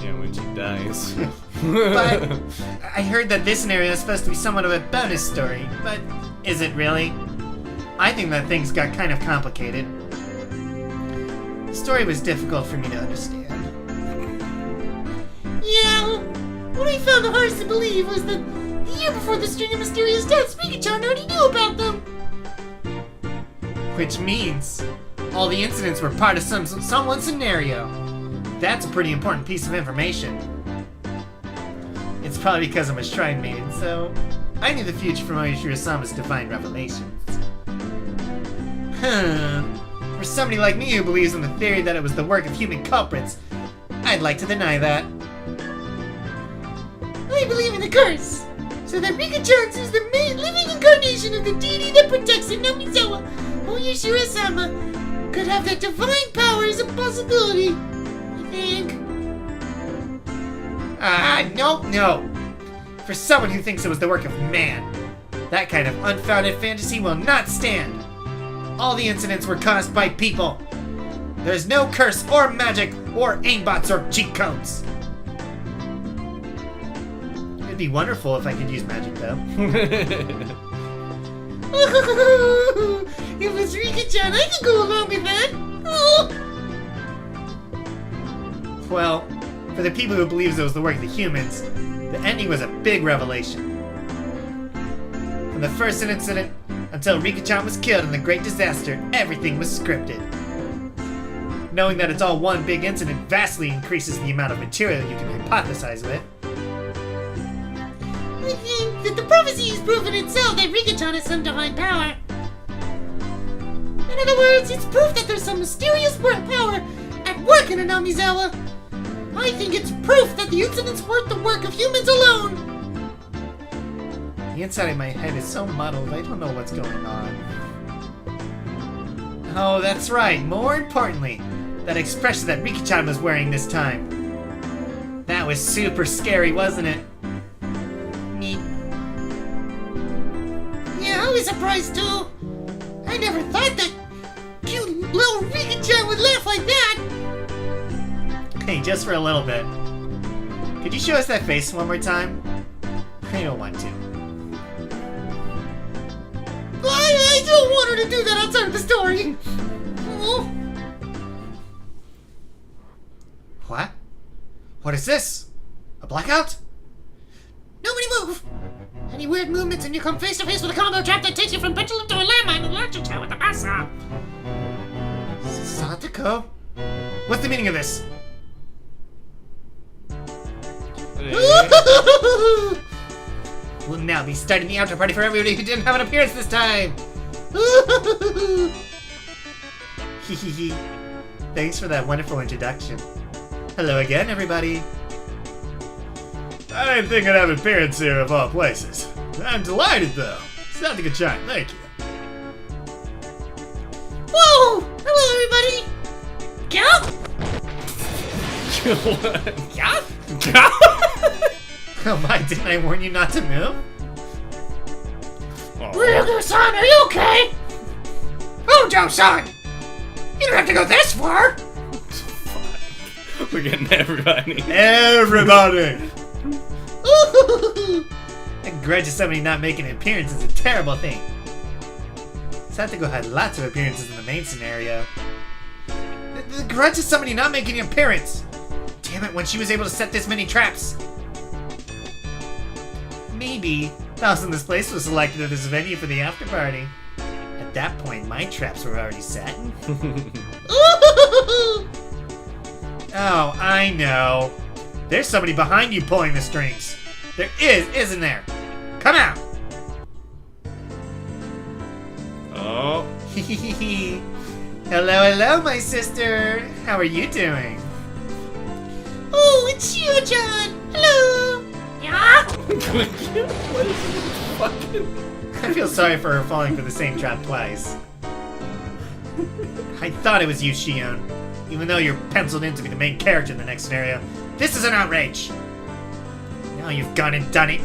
yeah, when she dies. But I heard that this scenario is supposed to be somewhat of a bonus story, but is it really? I think that things got kind of complicated. The story was difficult for me to understand. Yeah, what I found the hardest to believe was that the year before the string of mysterious deaths, Meakashi already knew about them. Which means all the incidents were part of someone's scenario. That's a pretty important piece of information. It's probably because I'm a shrine maiden, so I knew the future from Oishiro-sama's divine revelations. For somebody like me who believes in the theory that it was the work of human culprits, I'd like to deny that. I believe in the curse, so that Meikashi is the main living incarnation of the deity that protects Nomizawa. Oishiro-sama could have that divine power as a possibility, I think. No. For someone who thinks it was the work of man, that kind of unfounded fantasy will not stand. All the incidents were caused by people. There's no curse or magic or aimbots or cheat codes. It'd be wonderful if I could use magic, though. If it's Rika-chan, I can go along with that. Oh. Well, for the people who believes it was the work of the humans, the ending was a big revelation. From the first incident until Rika-chan was killed in the Great Disaster, everything was scripted. Knowing that it's all one big incident vastly increases the amount of material you can hypothesize with. I think that the prophecy has proven itself that Rika-chan has some divine power. In other words, it's proof that there's some mysterious power at work in Nomizawa. I think it's proof that the incidents weren't the work of humans alone. The inside of my head is so muddled, I don't know what's going on. Oh, that's right. More importantly, that expression that Rika-chan was wearing this time. That was super scary, wasn't it? Neat. Yeah, I was surprised too. I never thought that cute little Rika-chan would laugh like that. Hey, just for a little bit. Could you show us that face one more time? I don't want to. I don't want her to do that outside of the story. Oh. What? What is this? A blackout? Nobody move! Any weird movements and you come face to face with a combo trap that takes you from pendulum to a landmine and launches you with the massa. Satoko? What's the meaning of this? We'll now be starting the after party for everybody who didn't have an appearance this time. Hehehe. Thanks for that wonderful introduction. Hello again, everybody. I didn't think I'd have an appearance here of all places. I'm delighted, though. Sataka-chan, thank you. Whoa! Hello, everybody. Yeah? Oh my, didn't I warn you not to move? Ryugu-san, are you okay? Ojo-san! You don't have to go this far! We're getting everybody. Everybody! A grudge of somebody not making an appearance is a terrible thing. Satoko had lots of appearances in the main scenario. The grudge of somebody not making an appearance! Damn it, when she was able to set this many traps! Maybe Thousandless Place was selected as a venue for the after party. At that point, my traps were already set. Oh, I know. There's somebody behind you pulling the strings. There is, isn't there? Come out! Oh. Hello, hello, my sister. How are you doing? Oh, it's you, John! Hello! Yeah? What is this fucking... I feel sorry for her falling for the same trap twice. I thought it was you, Shion. Even though you're penciled in to be the main character in the next scenario, this is an outrage! Now you've gone and done it.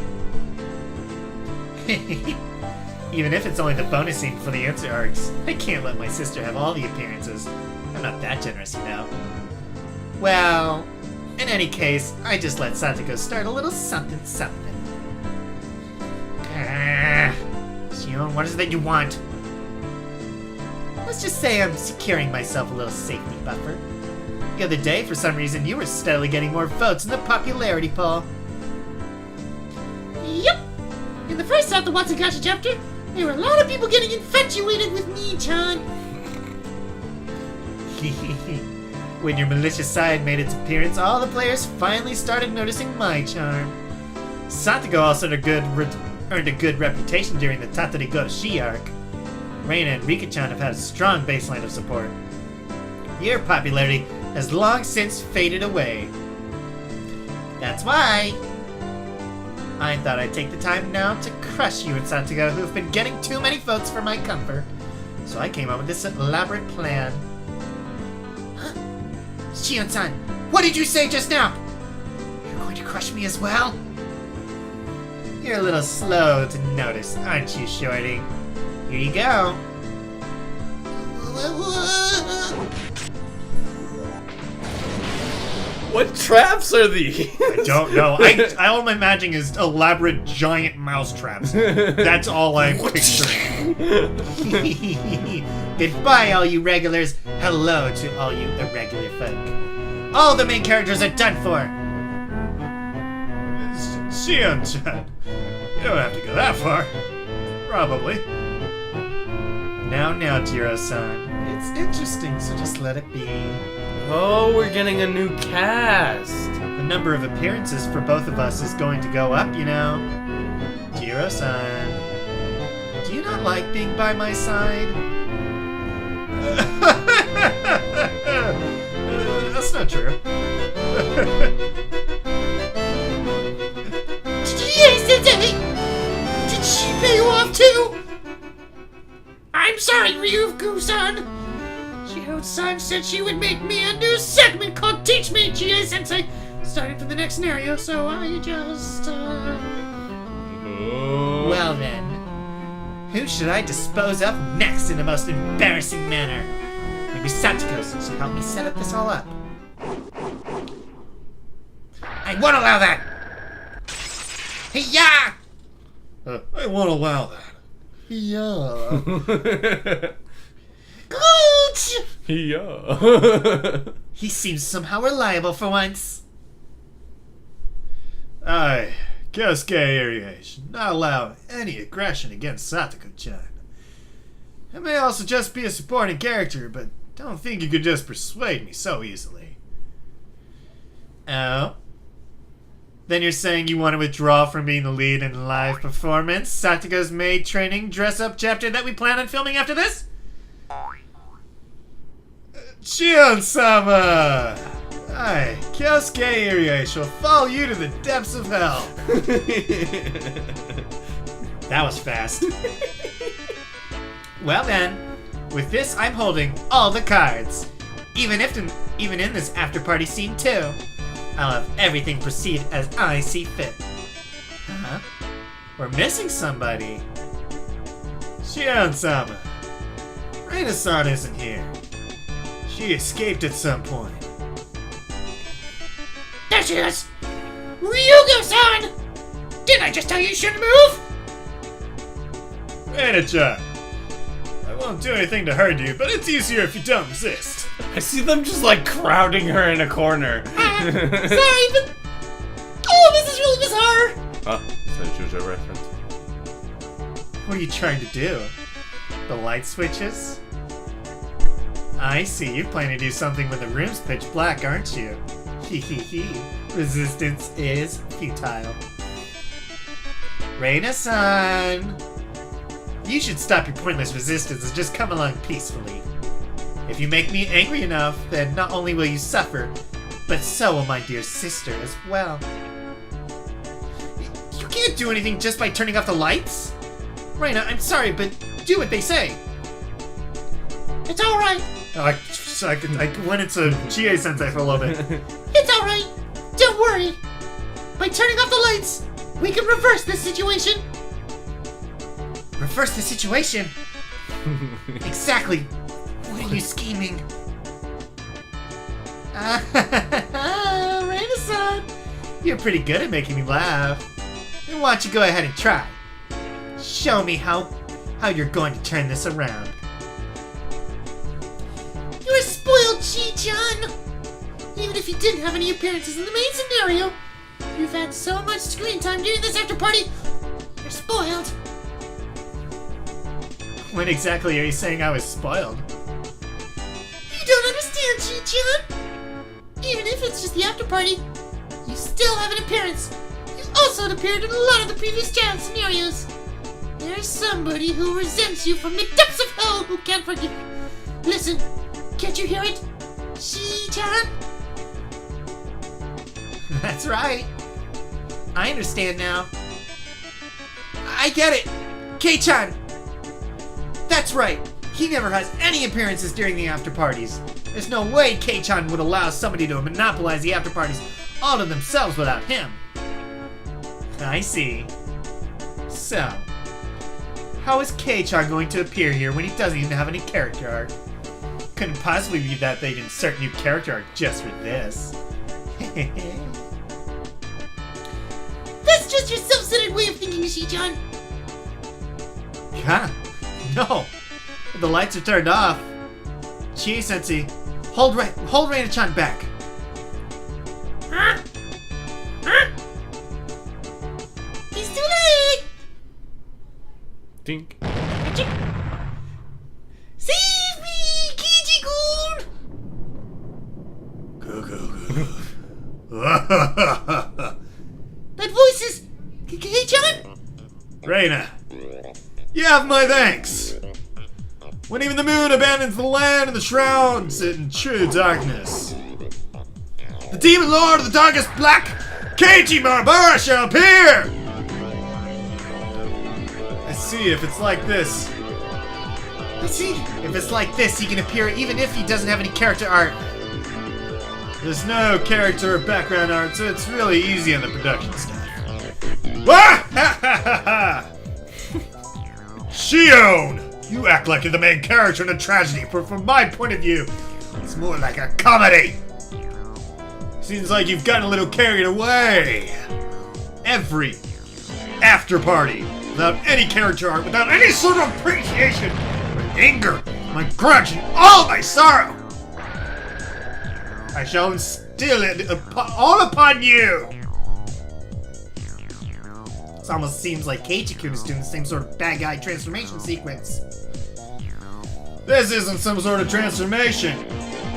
Even if it's only the bonus scene for the answer arcs, I can't let my sister have all the appearances. I'm not that generous, you know. Well, in any case, I just let Satoko start a little something something. Shion, what is it that you want? Let's just say I'm securing myself a little safety buffer. The other day, for some reason, you were steadily getting more votes in the popularity poll. Yep! In the first half of the Watsagashi chapter, there were a lot of people getting infatuated with me, John. When your malicious side made its appearance, all the players finally started noticing my charm. Satoko also earned a good reputation during the Tatori Goroshi arc. Reina and Rika-chan have had a strong baseline of support. Your popularity has long since faded away. That's why I thought I'd take the time now to crush you and Satoko, who have been getting too many votes for my comfort. So I came up with this elaborate plan. Shion-san, what did you say just now? You're going to crush me as well? You're a little slow to notice, aren't you, Shorty? Here you go. What traps are these? I don't know. All I'm imagining is elaborate giant mouse traps. That's all I'm picturing. Goodbye, all you regulars. Hello to all you irregular folk. All the main characters are done for. Shion-chan, you don't have to go that far. Probably. Now, Jiro-san. It's interesting, so just let it be. Oh, we're getting a new cast. The number of appearances for both of us is going to go up, you know. Jiro-san, do you not like being by my side? That's not true. Did she pay you off too? I'm sorry, Ryugu-san. Shiro-san said she would make me a new segment called Teach Me, GA-sensei, starting from the next scenario, so I just, Well then, who should I dispose of next in the most embarrassing manner? Maybe Satoko, since she helped me set up this all up. I won't allow that! Hey-ya! I won't allow that. Yeah. Coach! Yeah. He seems somehow reliable for once. I, Kyosuke Irie, should not allow any aggression against Satoko-chan. I may also just be a supporting character, but don't think you could just persuade me so easily. Oh? Then you're saying you want to withdraw from being the lead in live performance? Sataga's maid training dress-up chapter that we plan on filming after this? Shion-sama! Aye, Kyosuke Irie shall follow you to the depths of hell. That was fast. Well then, with this I'm holding all the cards. Even in this after-party scene too. I'll have everything proceed as I see fit. Huh? We're missing somebody. Shion-sama. Reina-san isn't here. She escaped at some point. There she is! Ryuga-san! Didn't I just tell you shouldn't move? Reina-chan. I won't do anything to hurt you, but it's easier if you don't resist. I see them just like crowding her in a corner. Sorry, but... Oh, this is really bizarre! Oh, so JoJo reference. What are you trying to do? The light switches? I see, you're planning to do something when the room's pitch black, aren't you? Hee. Resistance is futile. Reina-san! You should stop your pointless resistance and just come along peacefully. If you make me angry enough, then not only will you suffer, but so will my dear sister as well. You can't do anything just by turning off the lights? Reina, I'm sorry, but do what they say. It's alright. I went into Chie-sensei for a little bit. It's alright. Don't worry. By turning off the lights, we can reverse this situation. Reverse the situation? Exactly. What are you scheming? Reina-san, you're pretty good at making me laugh. Then why don't you go ahead and try? Show me how you're going to turn this around. You're spoiled, Chi-chan! Even if you didn't have any appearances in the main scenario, you've had so much screen time during this after party, you're spoiled. When exactly are you saying I was spoiled? You don't understand, Chi-chan! Even if it's just the after party, you still have an appearance. You also had appeared in a lot of the previous challenge scenarios. There's somebody who resents you from the depths of hell who can't forgive you. Listen, can't you hear it? Chi-chan? That's right. I understand now. I get it. Kei-chan! That's right. He never has any appearances during the after parties. There's no way Kei-chan would allow somebody to monopolize the after parties all to themselves without him. I see. So, how is Kei-chan going to appear here when he doesn't even have any character arc? Couldn't possibly be that they'd insert new character arc just for this. That's just your self-centered way of thinking, Chi-chan. Huh? No. If the lights are turned off. Chie-sensei, hold Reina-chan back. Huh? He's too late! Dink. Save me, Kichi-kun! That voice is... Kei-chan? Reina, you have my thanks. When even the moon abandons the land and the shrouds in true darkness, the demon lord of the darkest black, Keiichi Marabara, shall appear! I see, if it's like this. I see, if it's like this, he can appear even if he doesn't have any character art. There's no character or background art, so it's really easy on the production staff. Wah! Ha ha ha ha! Shion! You act like you're the main character in a tragedy, but from my point of view, it's more like a comedy. Seems like you've gotten a little carried away. Every after party, without any character art, without any sort of appreciation, my anger, my grudge, and all my sorrow, I shall instill it all upon you. It almost seems like Keiichi-kun is doing the same sort of bad guy transformation sequence. This isn't some sort of transformation.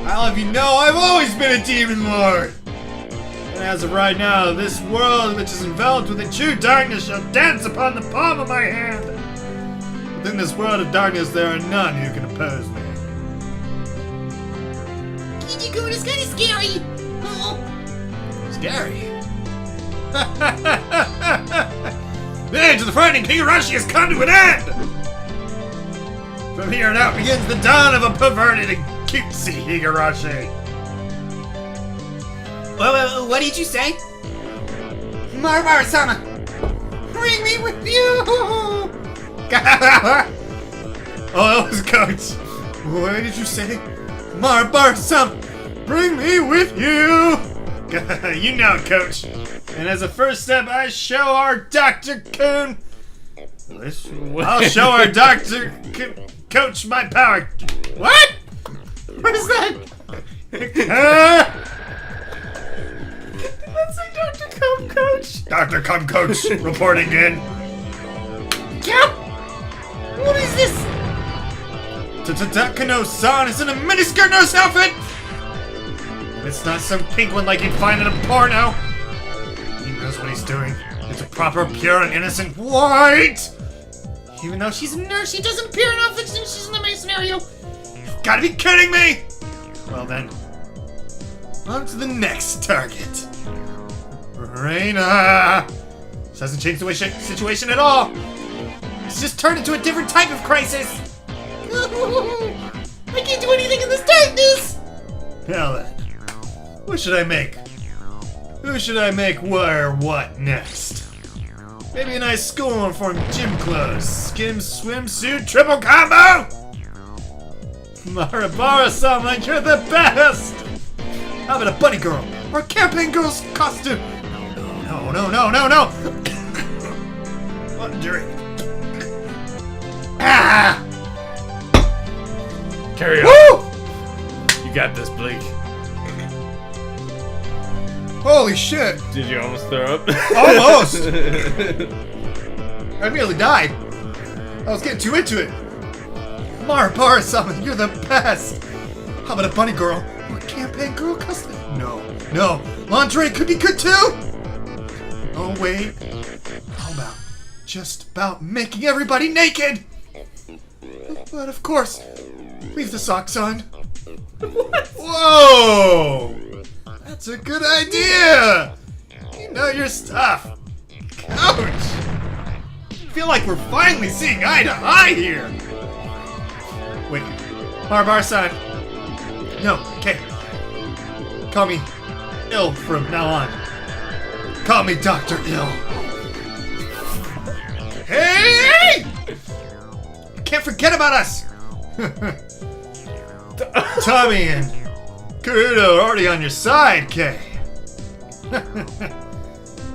I'll have you know I've always been a demon lord. And And as of right now, this world which is enveloped with a true darkness shall dance upon the palm of my hand. Within this world of darkness, there are none who can oppose me. Kijiku is kind of scary. Oh. Scary. The age of the frightening Higurashi has come to an end! From here on out begins the dawn of a perverted and cutesy Higurashi. Well, what did you say? Marbar-sama, bring me with you! Oh, that was Coach. What did you say? Marbar-sama, bring me with you! You know, Coach. And as a first step, I show our Dr. Coon. I'll show our Dr. Coach my power. What? What is that? Let's say Dr. Cum Coach. Dr. Cum Coach reporting in. Cap! What is this? Takano-san is in a miniskirt nurse outfit! It's not some pink one like you'd find in a porno. He knows what he's doing. It's a proper, pure, and innocent white! Even though she's She's a nurse, she doesn't appear in outfits and she's in the main scenario. gotta be kidding me! Well then, on to the next target. Reina! This hasn't changed the situation at all. It's just turned into a different type of crisis. I can't do anything in this darkness. Now then, what should I make? Who should I make wear what next? Maybe a nice school uniform, gym clothes, skim swimsuit, triple combo? Marabara-sama, you're the best! How about a bunny girl or a campaign girl's costume? No. Wonder it. Ah! Carry on. Woo! You got this, Blake. Holy shit! Did you almost throw up? Almost! I nearly died. I was getting too into it. Marabara-sama, you're the best! How about a bunny girl or a campaign girl costume? No. Lingerie could be good too! Oh wait. How about just about making everybody naked? But of course, leave the socks on. What? Whoa! That's a good idea! You know your stuff. Ouch! I feel like we're finally seeing eye to eye here. Wait, Marbar-san. No, okay. Call me Ill from now on. Call me Dr. Ill. Hey! Can't forget about us! Tommy and Kurudo are already on your side, Kay.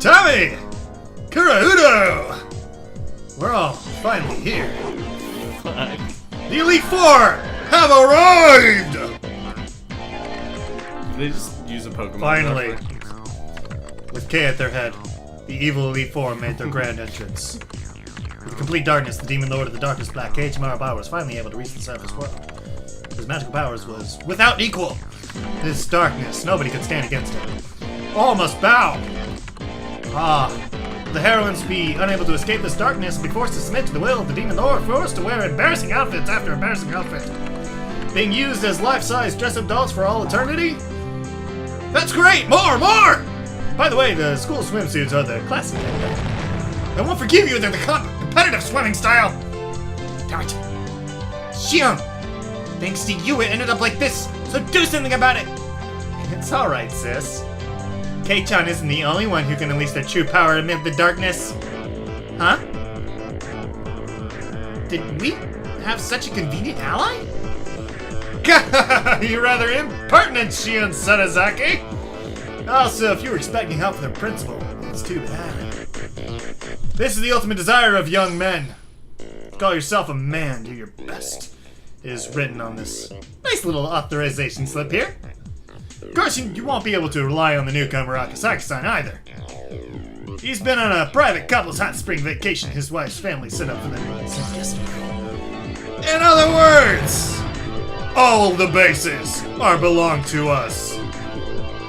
Tommy! Kurudo! We're all finally here. Fuck. The Elite Four have arrived! Did they just use a Pokemon? Finally. reference? With Kay at their head, the evil Elite Four made their grand entrance. With complete darkness, the demon lord of the darkest black cage, Marabara, was finally able to reach the surface world. His magical powers was without equal. This darkness, nobody could stand against it. All must bow. The heroines be unable to escape this darkness and be forced to submit to the will of the demon lord, forced to wear embarrassing outfits after embarrassing outfit. Being used as life-size dress-up dolls for all eternity? That's great! More! By the way, the school swimsuits are the classic. I won't forgive you, they're the competitive swimming style! Damn it. Shion! Thanks to you, it ended up like this, so do something about it! It's alright, sis. Kei-chan isn't the only one who can unleash their true power amid the darkness. Huh? Did we have such a convenient ally? You're rather impertinent, Shion Sanazaki! Also, if you were expecting help from their principal, it's too bad. This is the ultimate desire of young men. Call yourself a man, do your best, is written on this nice little authorization slip here. Of course, you won't be able to rely on the newcomer Akasaki-san either. He's been on a private couple's hot spring vacation his wife's family set up for them since yesterday. In other words, all the bases are belong to us.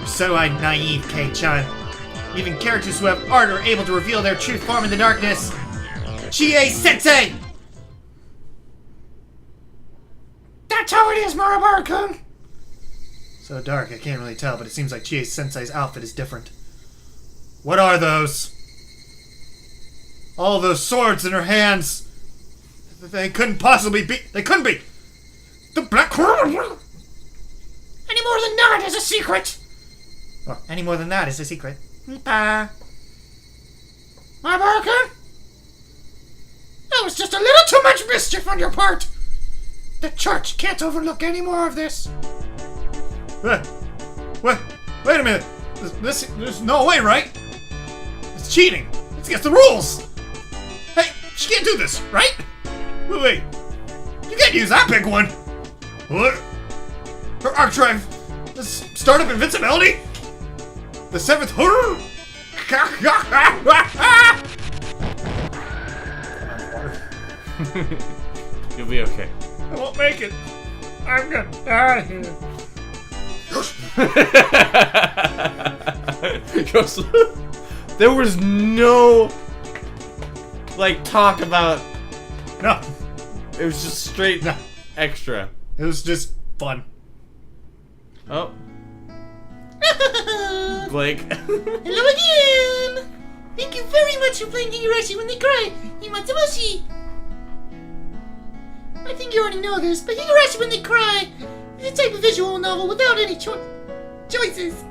so naive, Kei-chan. Even characters who have art are able to reveal their true form in the darkness. Chie-sensei! That's how it is, Marabara-kun. So dark, I can't really tell, but it seems like Chie-sensei's outfit is different. What are those? All those swords in her hands. They couldn't possibly be. They couldn't be. The Black Crown. Any more than that is a secret. Oh, any more than that is a secret. Marabara-kun? That was just a little too much mischief on your part. The church can't overlook any more of this. What? Wait a minute. There's no way, right? It's cheating. It's against the rules. Hey, she can't do this, right? Wait. You can't use that big one. What? Her arc drive. This startup invincibility? The seventh horror? You'll be okay. I won't make it. I'm gonna die here. There was no talk about. No. It was just straight No. extra. It was just fun. Oh, Blake. Hello again! Thank you very much for playing Higurashi When They Cry, Himatsubushi! I think you already know this, but Higurashi When They Cry is a type of visual novel without any choices.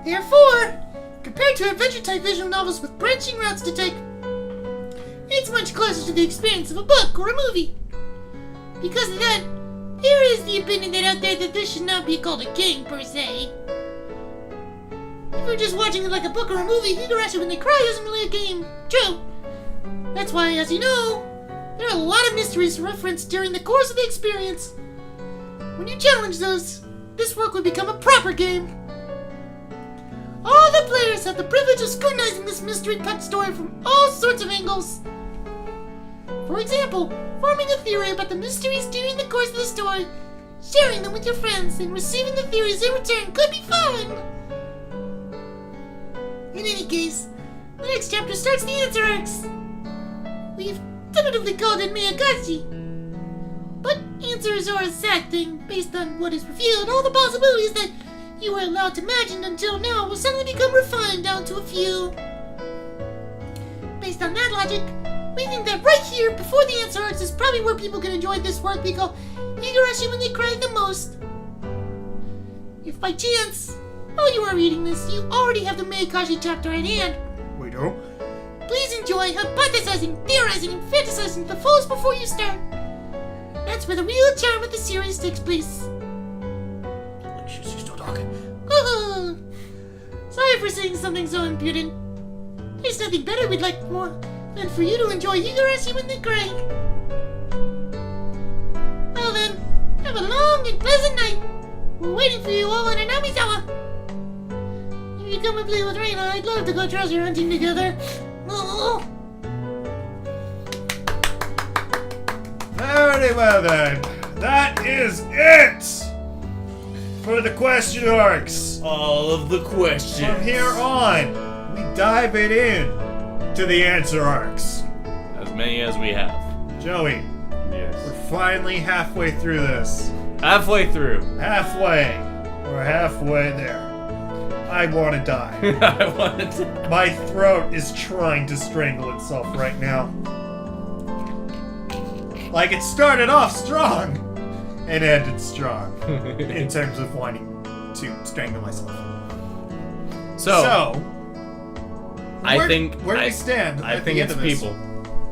Therefore, compared to adventure-type visual novels with branching routes to take, it's much closer to the experience of a book or a movie. Because of that, there is the opinion that out there that this should not be called a game, per se. If you're just watching it like a book or a movie, Higurashi When They Cry isn't really a game. True. That's why, as you know, there are a lot of mysteries referenced during the course of the experience. When you challenge those, this work would become a proper game. All the players have the privilege of scrutinizing this mystery-packed story from all sorts of angles. For example, forming a theory about the mysteries during the course of the story, sharing them with your friends, and receiving the theories in return could be fun. In any case, the next chapter starts the answer arcs. We've tentatively called it Meakashi. But answers are a sad thing. Based on what is revealed, all the possibilities that you were allowed to imagine until now will suddenly become refined down to a few. Based on that logic, we think that right here, before the answer arcs, is probably where people can enjoy this work we call Higurashi When They Cry the most. If by chance, while you are reading this, you already have the Meikashi chapter at hand, We do? please enjoy hypothesizing, theorizing, and fantasizing to the fullest before you start. That's where the real charm of the series takes place. She's still talking. Sorry for saying something so impudent. There's nothing better we'd like more than for you to enjoy Higurashi When They Cry. Well then, have a long and pleasant night. We're waiting for you all in Anamizawa. If you come and play with Reina, I'd love to go treasure hunting together. Oh. Very well then. That is it for the question arcs. All of the questions. From here on, we dive it in to the answer arcs. As many as we have. Joey, Yes. we're finally halfway through this. Halfway through. Halfway. We're halfway there. I want to die. I wanted to. My throat is trying to strangle itself right now. Like it started off strong and ended strong in terms of wanting to strangle myself. So I where, think where do we stand? I at think the end it's of this? people.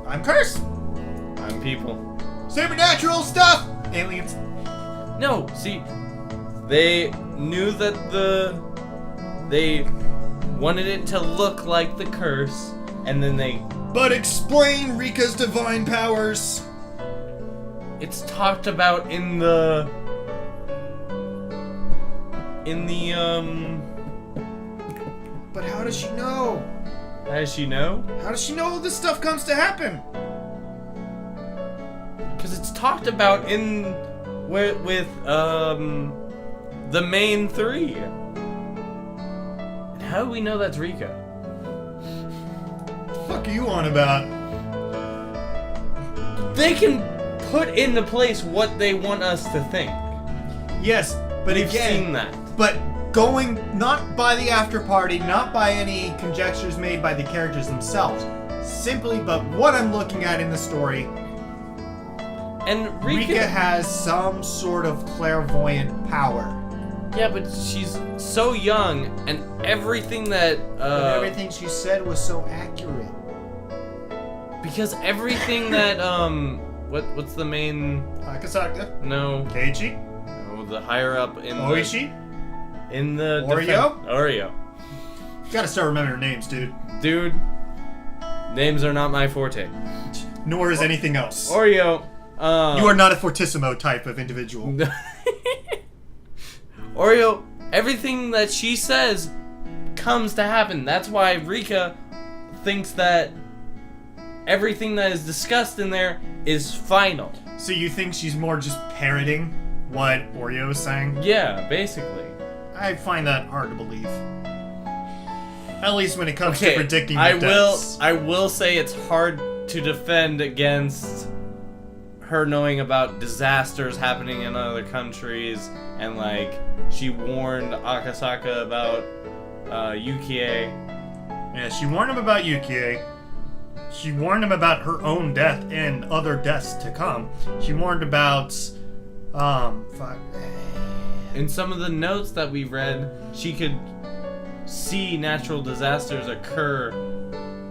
I'm cursed. I'm people. Supernatural stuff. Aliens. No, see, they knew that they wanted it to look like the curse, and then But explain Rika's divine powers. it's talked about in the But how does she know? how does she know? How does she know this stuff comes to happen? Because it's talked about in with The main three. And how do we know that's Rika? What the fuck are you on about? They can put into place what they want us to think. Yes, but We've again, seen that. but going not by the after party, not by any conjectures made by the characters themselves, simply but what I'm looking at in the story. And Rika has some sort of clairvoyant power. Yeah, but she's so young, and everything that But everything she said was so accurate. because everything that what's the main Akasaka, no Keiichi, the higher up in Oishi. in the Oreo? Oreo. You gotta start remembering names, dude. Dude, names are not my forte. Nor is anything else. Oreo. You are not a fortissimo type of individual. Oreo, everything that she says comes to happen. That's why Rika thinks that everything that is discussed in there is final. So you think she's more just parroting what Oreo is saying? Yeah, basically. I find that hard to believe. At least when it comes to predicting the I deaths. will say it's hard to defend against her knowing about disasters happening in other countries, and like she warned Akasaka about Yukie. Yeah, she warned him about Yukie. She warned him about her own death and other deaths to come. She warned about fuck. In some of the notes that we read, she could see natural disasters occur,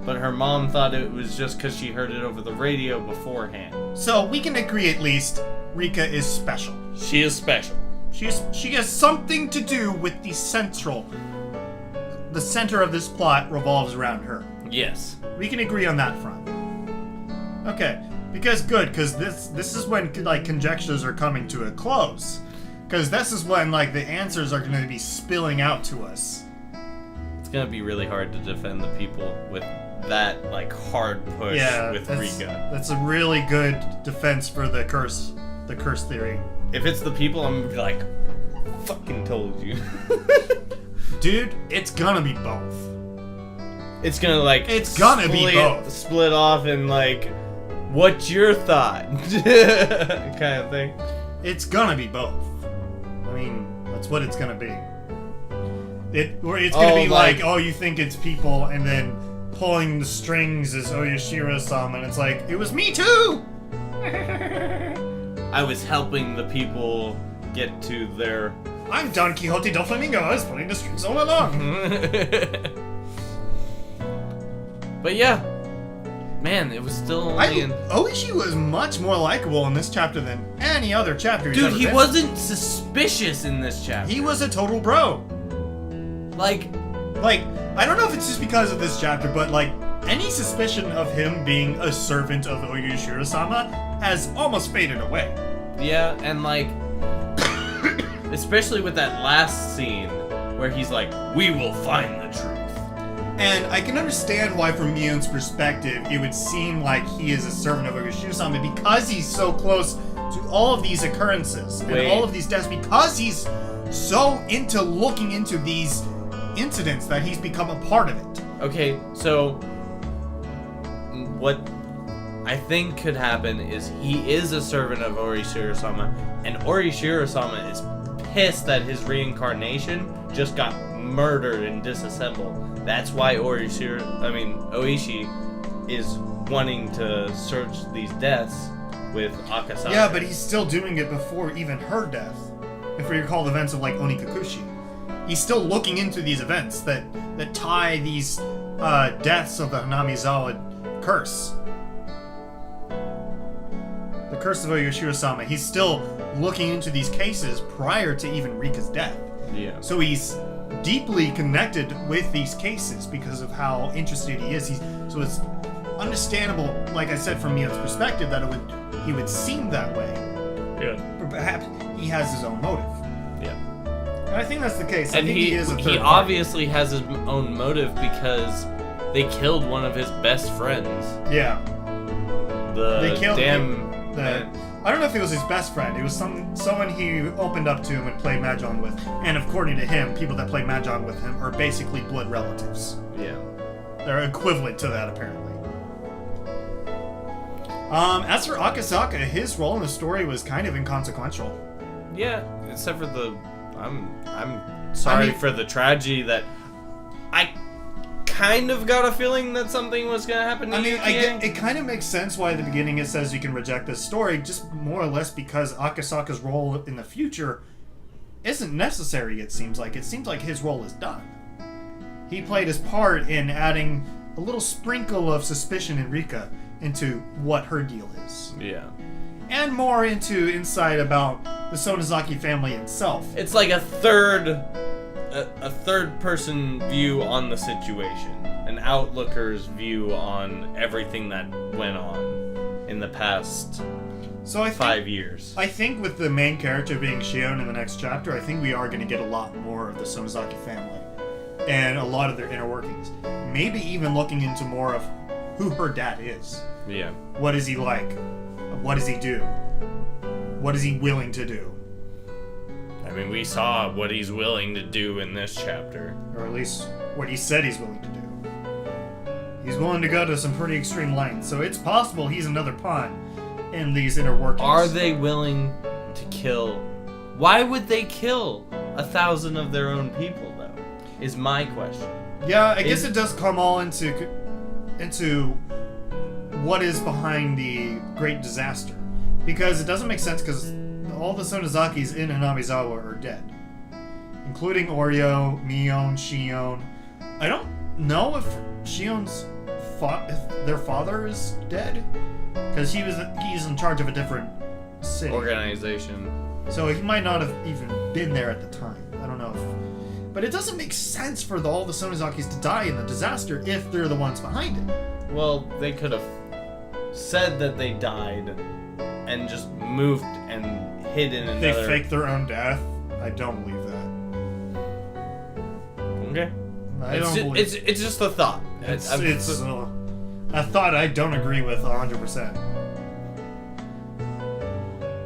but her mom thought it was just because she heard it over the radio beforehand. So we can agree at least Rika is special. She is special. She has something to do with the center of this plot revolves around her. Yes. We can agree on that front. Okay, because this is when like conjectures are coming to a close. Because this is when like the answers are going to be spilling out to us. It's gonna be really hard to defend the people with that like hard push with Rika. That's a really good defense for the curse theory. If it's the people, I'm gonna be like, fucking told you. Dude, it's gonna be both. It's gonna like It's gonna be both. Split off and like, what's your thought? kind of thing. It's gonna be both. I mean, that's what it's gonna be. It's gonna be like, oh, you think it's people, and then pulling the strings is Oyashiro-sama, and it's like, it was me too! I was helping the people get to their... I'm Don Quixote del Flamingo, I was pulling the strings all along. But yeah, man, it was still only Oishi was much more likable in this chapter than any other chapter he's Dude, ever he been. wasn't suspicious in this chapter. He was a total bro. Like, I don't know if it's just because of this chapter, but like, any suspicion of him being a servant of Oyashiro-sama has almost faded away. yeah, and like, especially with that last scene where he's like, we will find the truth. And I can understand why, from Mion's perspective, it would seem like he is a servant of Oyashiro-sama because he's so close to all of these occurrences and all of these deaths, because he's so into looking into these incidents that he's become a part of it. Okay, so what I think could happen is he is a servant of Orishiro-sama, and Orishiro-sama is pissed that his reincarnation just got murdered and disassembled. That's why Oishi is wanting to search these deaths with Akasaka. Yeah, but he's still doing it before even her death. If we recall the events of like Onikakushi. He's still looking into these events that tie these deaths of the Hanamizawa curse. The curse of Oyashiro-sama. He's still looking into these cases prior to even Rika's death. Yeah. So he's deeply connected with these cases because of how interested he is. So it's understandable, like I said, from Mion's perspective, that he would seem that way. Yeah. But perhaps he has his own motive. Yeah. And I think that's the case. I And think he is a third he party. obviously has his own motive because they killed one of his best friends. Yeah. The They killed damn I don't know if it was his best friend. It was someone he opened up to him and played Mahjong with. And according to him, people that play Mahjong with him are basically blood relatives. Yeah. They're equivalent to that, apparently. As for Akasaka, his role in the story was kind of inconsequential. Yeah, except for I'm sorry for the tragedy that I kind of got a feeling that something was gonna happen to Yukie. It kind of makes sense why at the beginning it says you can reject this story, just more or less because Akasaka's role in the future isn't necessary, it seems like. It seems like his role is done. He played his part in adding a little sprinkle of suspicion in Rika into what her deal is. Yeah. And more into insight about the Sonozaki family itself. It's like a third person view on the situation, an outlooker's view on everything that went on in the past 5 years. I think with the main character being Shion in the next chapter, I think we are going to get a lot more of the Sonozaki family and a lot of their inner workings. Maybe even looking into more of who her dad is. Yeah. What is he like? What does he do? What is he willing to do? I mean, we saw what he's willing to do in this chapter. Or at least what he said he's willing to do. He's willing to go to some pretty extreme lengths, so it's possible he's another pawn in these inner workings. Are they willing to kill? Why would they kill 1,000 of their own people, though? Is my question. Yeah, I guess it does come all into what is behind the great disaster. Because it doesn't make sense, because all the Sonozakis in Hanamizawa are dead. Including Oreo, Mion, Shion. I don't know if Shion's if their father is dead. Because he's in charge of a different city. Organization. So he might not have even been there at the time. I don't know if... But it doesn't make sense for all the Sonozakis to die in the disaster if they're the ones behind it. Well, they could have said that they died and just moved and hid in another... They faked their own death? I don't believe that. Okay. It's just a thought. It's a thought I don't agree with 100%.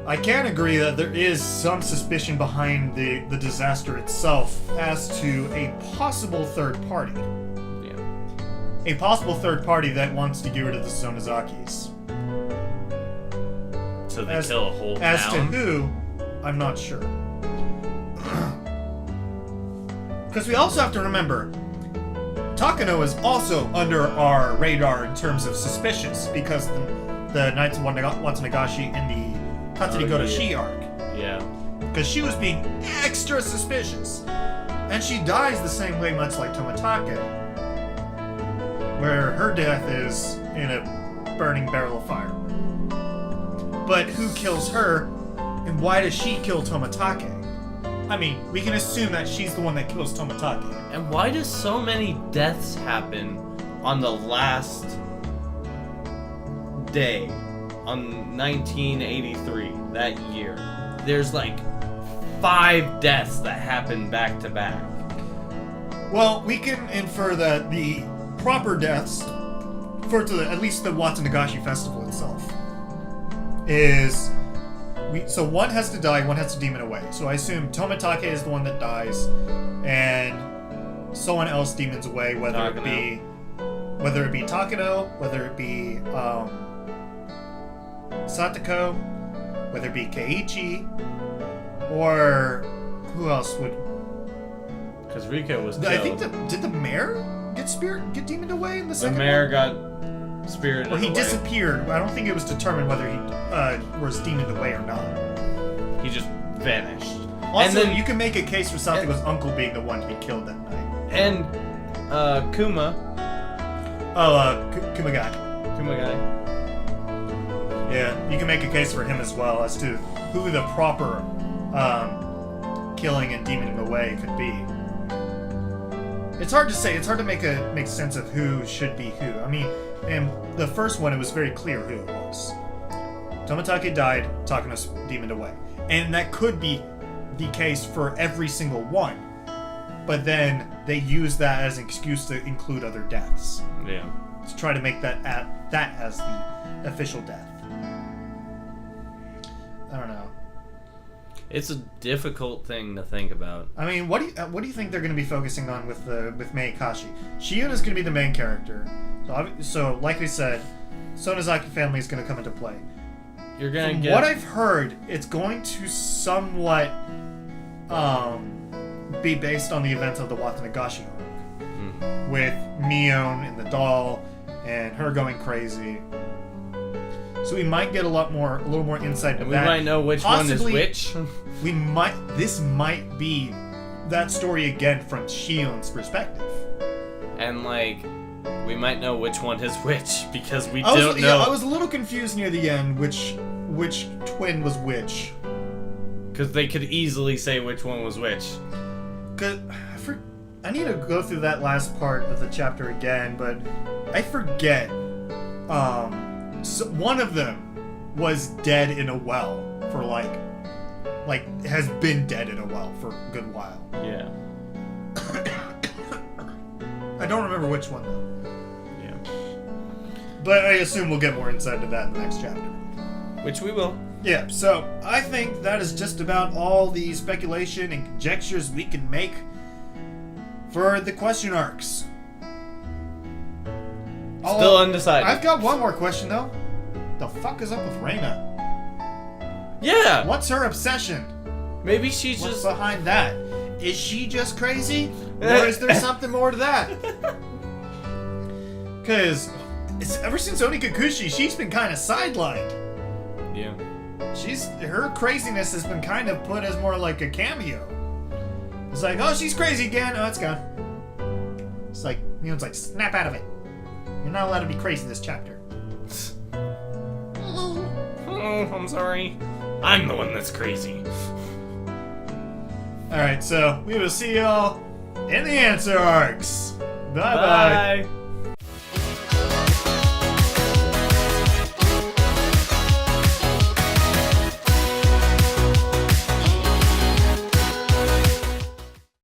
I can agree that there is some suspicion behind the disaster itself as to a possible third party. Yeah. A possible third party that wants to get rid of the Sonozakis. So they kill a whole town? As to who, I'm not sure. Because we also have to remember, Takano is also under our radar in terms of suspicious, because the Knights of Watsunagashi in the Tatsurigodashi arc. Yeah. Because she was being extra suspicious. And she dies the same way much like Tomitake, where her death is in a burning barrel of fire. But who kills her, and why does she kill Tomitake? I mean, we can assume that she's the one that kills Tomitake. And why do so many deaths happen on the last day, on 1983, that year? There's like 5 deaths that happen back to back. Well, we can infer that the proper deaths, at least the Watsunagashi festival itself, is... So one has to die, one has to demon away. So I assume Tomitake is the one that dies, and someone else demons away, whether it be Takano, whether it be Satoko, whether it be Keiichi, or who else would? Because Rika was killed. I think did the mayor get demoned away in the second? The mayor one? got spirited Or he away. disappeared. I don't think it was determined whether he was demoned away or not. He just vanished. Also, and then you can make a case for Satoko's uncle being the one he killed that night. And Kuma. Kumagai. Yeah, you can make a case for him as well as to who the proper killing and demoning away could be. It's hard to say. It's hard to make sense of who should be who. I mean, in the first one, it was very clear who it was. Tomitake died, Takano's demoned away. And that could be the case for every single one. But then they use that as an excuse to include other deaths. Yeah. To try to make that as the official death. I don't know. It's a difficult thing to think about. I mean, what do you think they're going to be focusing on with Meikashi? Shiyuna's going to be the main character. So like we said, Sonozaki family is going to come into play. You're gonna From get what I've heard, it's going to somewhat be based on the events of the Watanagashi arc, with Mion and the doll and her going crazy. So we might get a little more insight into and that. we might know which Possibly, one is which. This might be that story again from Shion's perspective. And like, we might know which one is which because we I don't know. I was a little confused near the end which twin was which. Because they could easily say which one was which. Cause I need to go through that last part of the chapter again, but I forget. So one of them was dead in a well for like has been dead in a well for a good while. Yeah. I don't remember which one though. Yeah. But I assume we'll get more insight into that in the next chapter. Which we will. Yeah, so I think that is just about all the speculation and conjectures we can make for the question arcs. Still undecided. I've got one more question though. The fuck is up with Reina? Yeah. What's her obsession? Maybe she's What's just. behind that? Is she just crazy? Or is there something more to that? Because ever since Onikakushi, she's been kind of sidelined. Yeah. Her craziness has been kind of put as more like a cameo. It's like, oh, she's crazy again. Oh, it's gone. It's like, Mion's like, snap out of it. You're not allowed to be crazy this chapter. Oh, I'm sorry. I'm the one that's crazy. Alright, so we will see y'all in the answer arcs. Bye-bye. Bye.